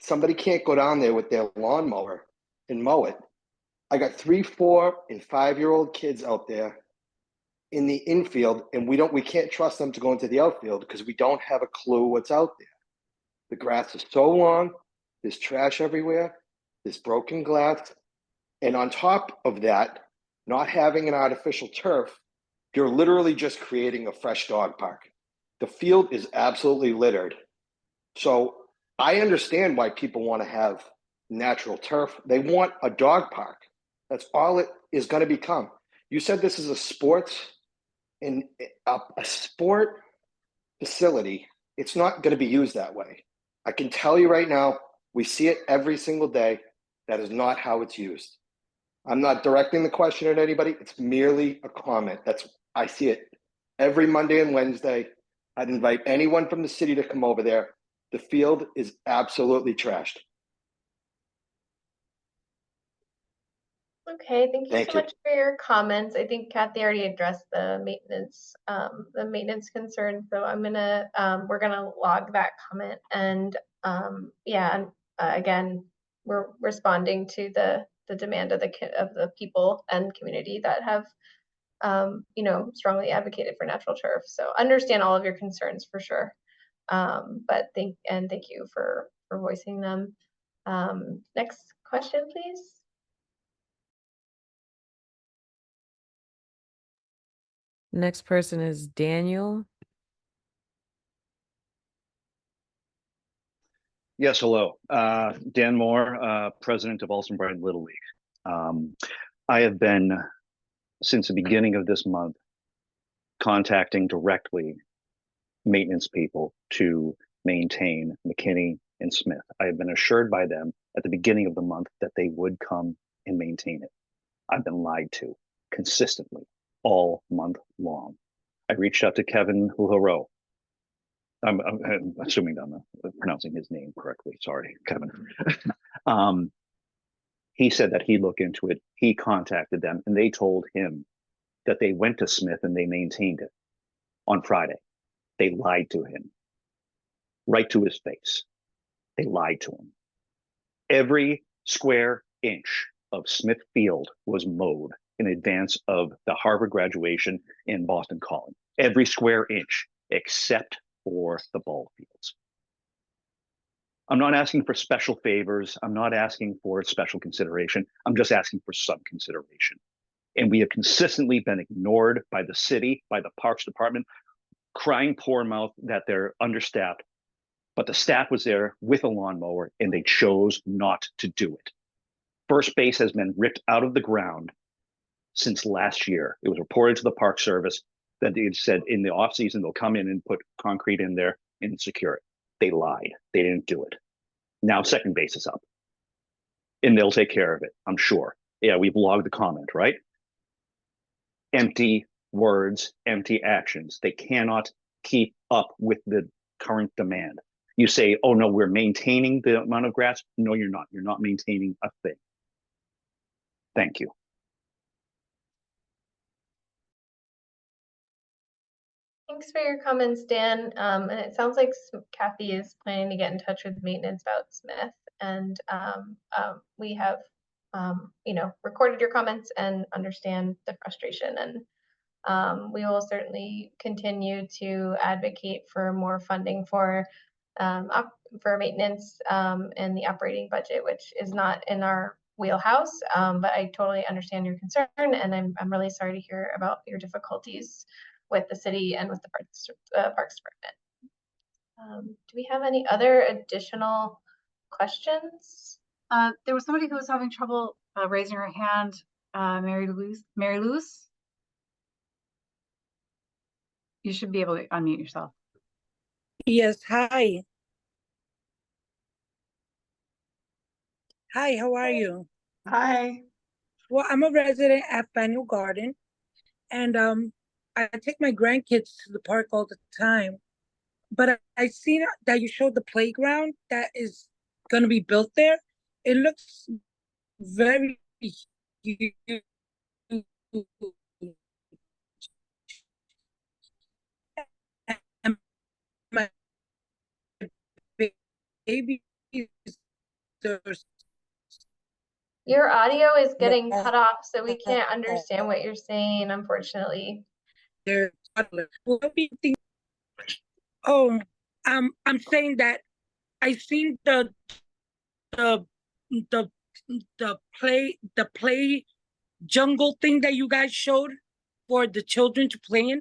Somebody can't go down there with their lawnmower and mow it. I got 3, 4, and 5-year-old kids out there in the infield, and we can't trust them to go into the outfield because we don't have a clue what's out there. The grass is so long, there's trash everywhere, there's broken glass, and on top of that, not having an artificial turf, you're literally just creating a fresh dog park. The field is absolutely littered. So I understand why people want to have natural turf. They want a dog park. That's all it is going to become. You said this is a sport facility. It's not going to be used that way. I can tell you right now, we see it every single day. That is not how it's used. I'm not directing the question at anybody. It's merely a comment. I see it every Monday and Wednesday. I'd invite anyone from the city to come over there. The field is absolutely trashed. Okay, thank you Thank so you. much for your comments. I think Kathy already addressed the maintenance concern. So we're gonna log that comment, and again, we're responding to the demand of the people and community that have strongly advocated for natural turf. So understand all of your concerns for sure. But thank you for voicing them. Next question, please. Next person is Daniel. Yes, hello. Dan Moore, president of Alston Brighton Little League. I have been, since the beginning of this month, contacting directly maintenance people to maintain McKinney and Smith. I have been assured by them at the beginning of the month that they would come and maintain it. I've been lied to consistently all month long. I reached out to Kevin Huharo. I'm assuming I'm pronouncing his name correctly. Sorry, Kevin. He said that he'd look into it. He contacted them and they told him that they went to Smith and they maintained it on Friday. They lied to him right to his face. They lied to him. Every square inch of Smith Field was mowed in advance of the Harvard graduation in Boston Calling. Every square inch except for the ball fields. I'm not asking for special favors. I'm not asking for special consideration. I'm just asking for some consideration. And we have consistently been ignored by the city, by the Parks Department, crying poor mouth that they're understaffed. But the staff was there with a lawnmower and they chose not to do it. First base has been ripped out of the ground since last year. It was reported to the Park Service that they had said in the off season they'll come in and put concrete in there and secure it. They lied. They didn't do it. Now second base is up. And they'll take care of it, I'm sure. Yeah, we've logged the comment, right? Empty words, empty actions. They cannot keep up with the current demand. You say, oh no, we're maintaining the amount of grass. No, you're not. You're not maintaining a thing. Thank you. Thanks for your comments, Dan. And it sounds like Kathy is planning to get in touch with maintenance about Smith. And we have, you know, recorded your comments and understand the frustration. And we will certainly continue to advocate for more funding for maintenance and the operating budget, which is not in our wheelhouse. But I totally understand your concern, and I'm really sorry to hear about your difficulties with the city and with the Parks Department. Do we have any other additional questions? There was somebody who was having trouble raising her hand. Mary Louise, you should be able to unmute yourself. Yes, hi. Hi, how are you? Hi. Well, I'm a resident at Faneuil Garden, and I take my grandkids to the park all the time. But I seen that you showed the playground that is going to be built there. It looks very huge. And my baby Your audio is getting cut off, so we can't understand what you're saying, unfortunately. Oh, I'm saying that I seen the play jungle thing that you guys showed for the children to play in,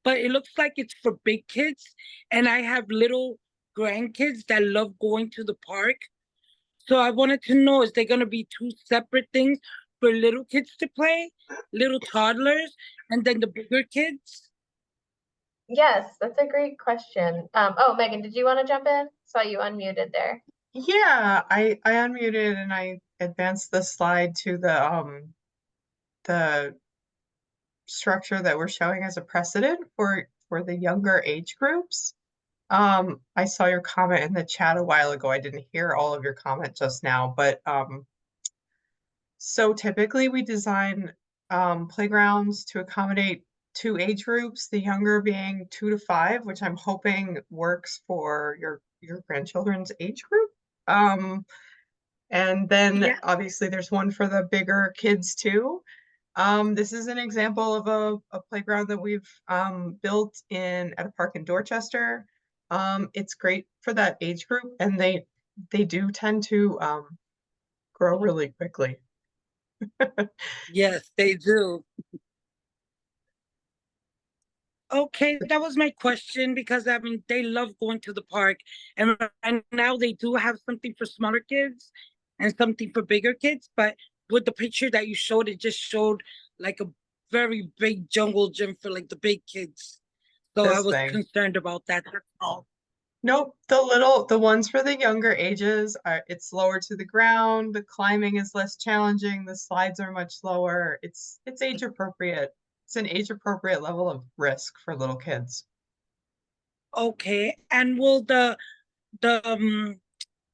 but it looks like it's for big kids, and I have little grandkids that love going to the park. So I wanted to know, is there going to be two separate things for little kids to play, little toddlers, and then the bigger kids? Yes, that's a great question. Oh, Megan, did you want to jump in? Saw you unmuted there. Yeah, I unmuted and I advanced the slide to the structure that we're showing as a precedent for the younger age groups. I saw your comment in the chat a while ago. I didn't hear all of your comment just now, but so typically we design playgrounds to accommodate two age groups, the younger being 2 to 5, which I'm hoping works for your grandchildren's age group. And then obviously there's one for the bigger kids too. This is an example of a playground that we've built at a park in Dorchester. It's great for that age group, and they do tend to grow really quickly. Yes, they do. Okay, that was my question, because I mean, they love going to the park, and now they do have something for smaller kids and something for bigger kids. But with the picture that you showed, it just showed like a very big jungle gym for like the big kids. So I was concerned about that. That's all. Nope, the ones for the younger ages it's lower to the ground, the climbing is less challenging, the slides are much lower. It's age appropriate. It's an age appropriate level of risk for little kids. Okay, and will the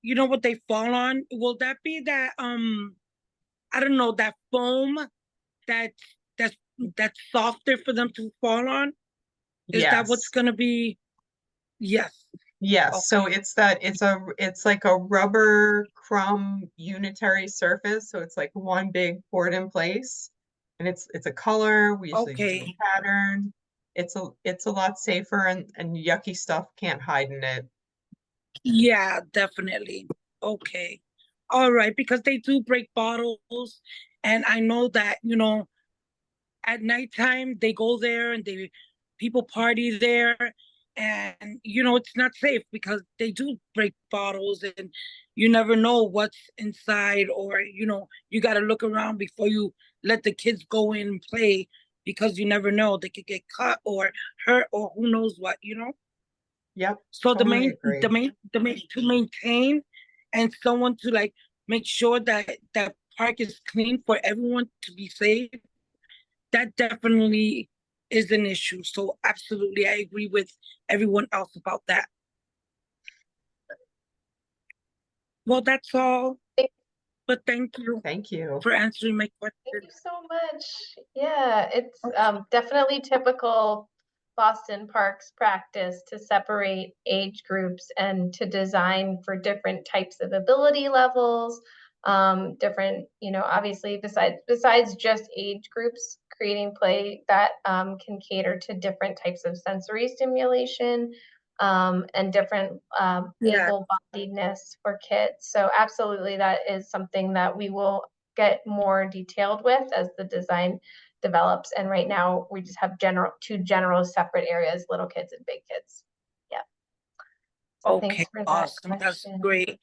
you know what they fall on? Will that be that I don't know, that foam that's softer for them to fall on? Is that what's gonna be? Yes. Yes, so it's like a rubber crumb unitary surface, so it's like one big poured in place, and it's a color. We usually do a pattern. It's a lot safer, and yucky stuff can't hide in it. Yeah, definitely. Okay. All right, because they do break bottles, and I know that, you know, at nighttime they go there and people party there, and you know, it's not safe because they do break bottles, and you never know what's inside, or you know, you got to look around before you let the kids go in and play, because you never know, they could get cut or hurt or who knows what, you know. Yep. So the main to maintain, and someone to like make sure that that park is clean for everyone to be safe, that definitely is an issue. So absolutely, I agree with everyone else about that. Well, that's all. But thank you. Thank you for answering my question. Thank you so much. Yeah, it's definitely typical Boston Parks practice to separate age groups and to design for different types of ability levels, different, obviously besides just age groups, creating play that can cater to different types of sensory stimulation and different able-bodiedness for kids. So absolutely, that is something that we will get more detailed with as the design develops. And right now we just have two general separate areas, little kids and big kids. Yeah. So Okay, thanks for that awesome. That's question. great.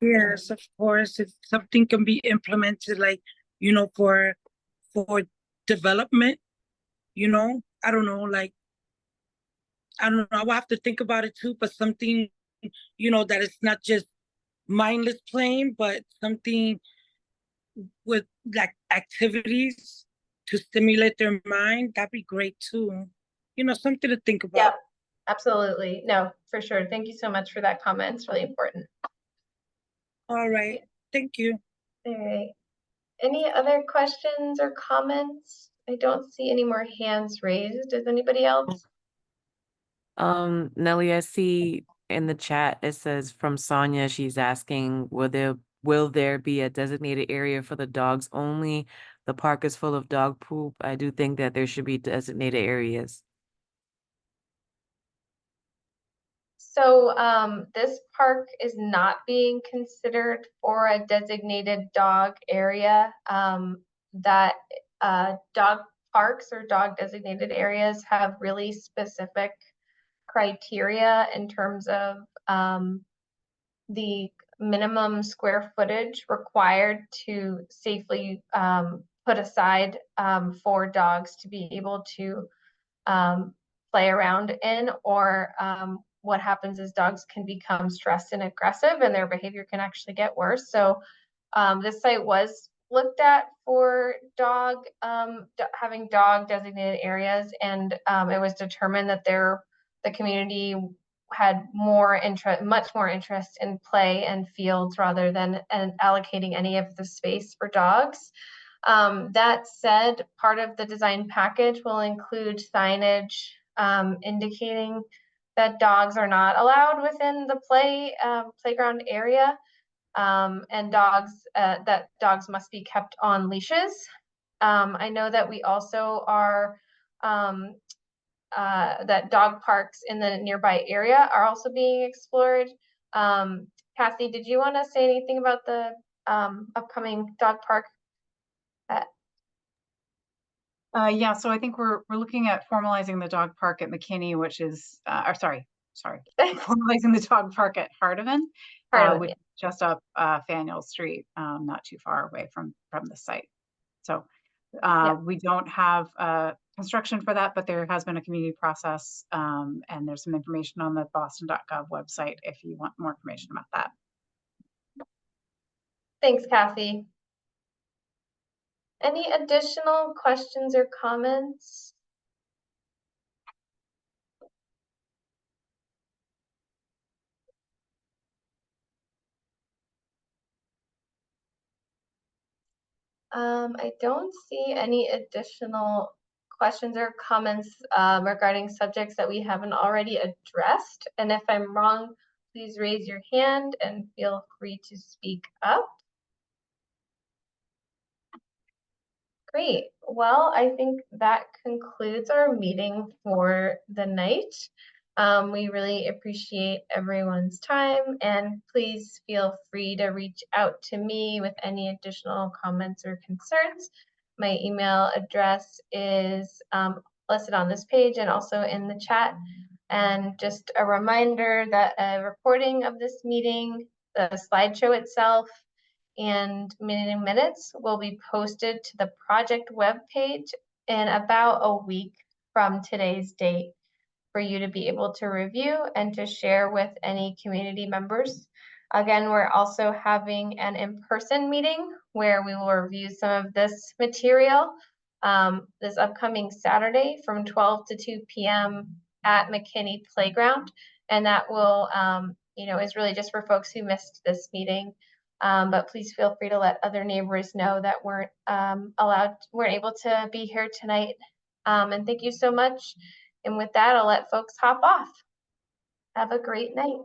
Yes, of course. If something can be implemented, like, for development, I don't know, like, I don't know, I will have to think about it too, but something, that it's not just mindless playing, but something with like activities to stimulate their mind, that'd be great too. Something to think about. Yeah, absolutely. No, for sure. Thank you so much for that comment. It's really important. All right. Thank you. All right. Any other questions or comments? I don't see any more hands raised. Does anybody else? Nelly, I see in the chat it says from Sonia, she's asking, will there be a designated area for the dogs only? The park is full of dog poop. I do think that there should be designated areas. So this park is not being considered for a designated dog area. That dog parks or dog designated areas have really specific criteria in terms of the minimum square footage required to safely put aside for dogs to be able to play around in, or what happens is dogs can become stressed and aggressive and their behavior can actually get worse. So this site was looked at for having dog designated areas, and it was determined that the community had much more interest in play and fields rather than allocating any of the space for dogs. That said, part of the design package will include signage indicating that dogs are not allowed within the playground area, and that dogs must be kept on leashes. I know that we also are that dog parks in the nearby area are also being explored. Kathy, did you want to say anything about the upcoming dog park? Yeah, so I think we're looking at formalizing the dog park at McKinney, which is, sorry, formalizing the dog park at Hardeman, which is just up Faneuil Street, not too far away from the site. So we don't have construction for that, but there has been a community process, and there's some information on the boston.gov website if you want more information about that. Thanks, Kathy. Any additional questions or comments? I don't see any additional questions or comments regarding subjects that we haven't already addressed. And if I'm wrong, please raise your hand and feel free to speak up. Great. Well, I think that concludes our meeting for the night. We really appreciate everyone's time, and please feel free to reach out to me with any additional comments or concerns. My email address is listed on this page and also in the chat. And just a reminder that a recording of this meeting, the slideshow itself, and meeting minutes will be posted to the project webpage in about a week from today's date for you to be able to review and to share with any community members. Again, we're also having an in-person meeting where we will review some of this material this upcoming Saturday from 12 to 2 p.m. at McKinney Playground. And that will, is really just for folks who missed this meeting. But please feel free to let other neighbors know that weren't able to be here tonight. And thank you so much. And with that, I'll let folks hop off. Have a great night.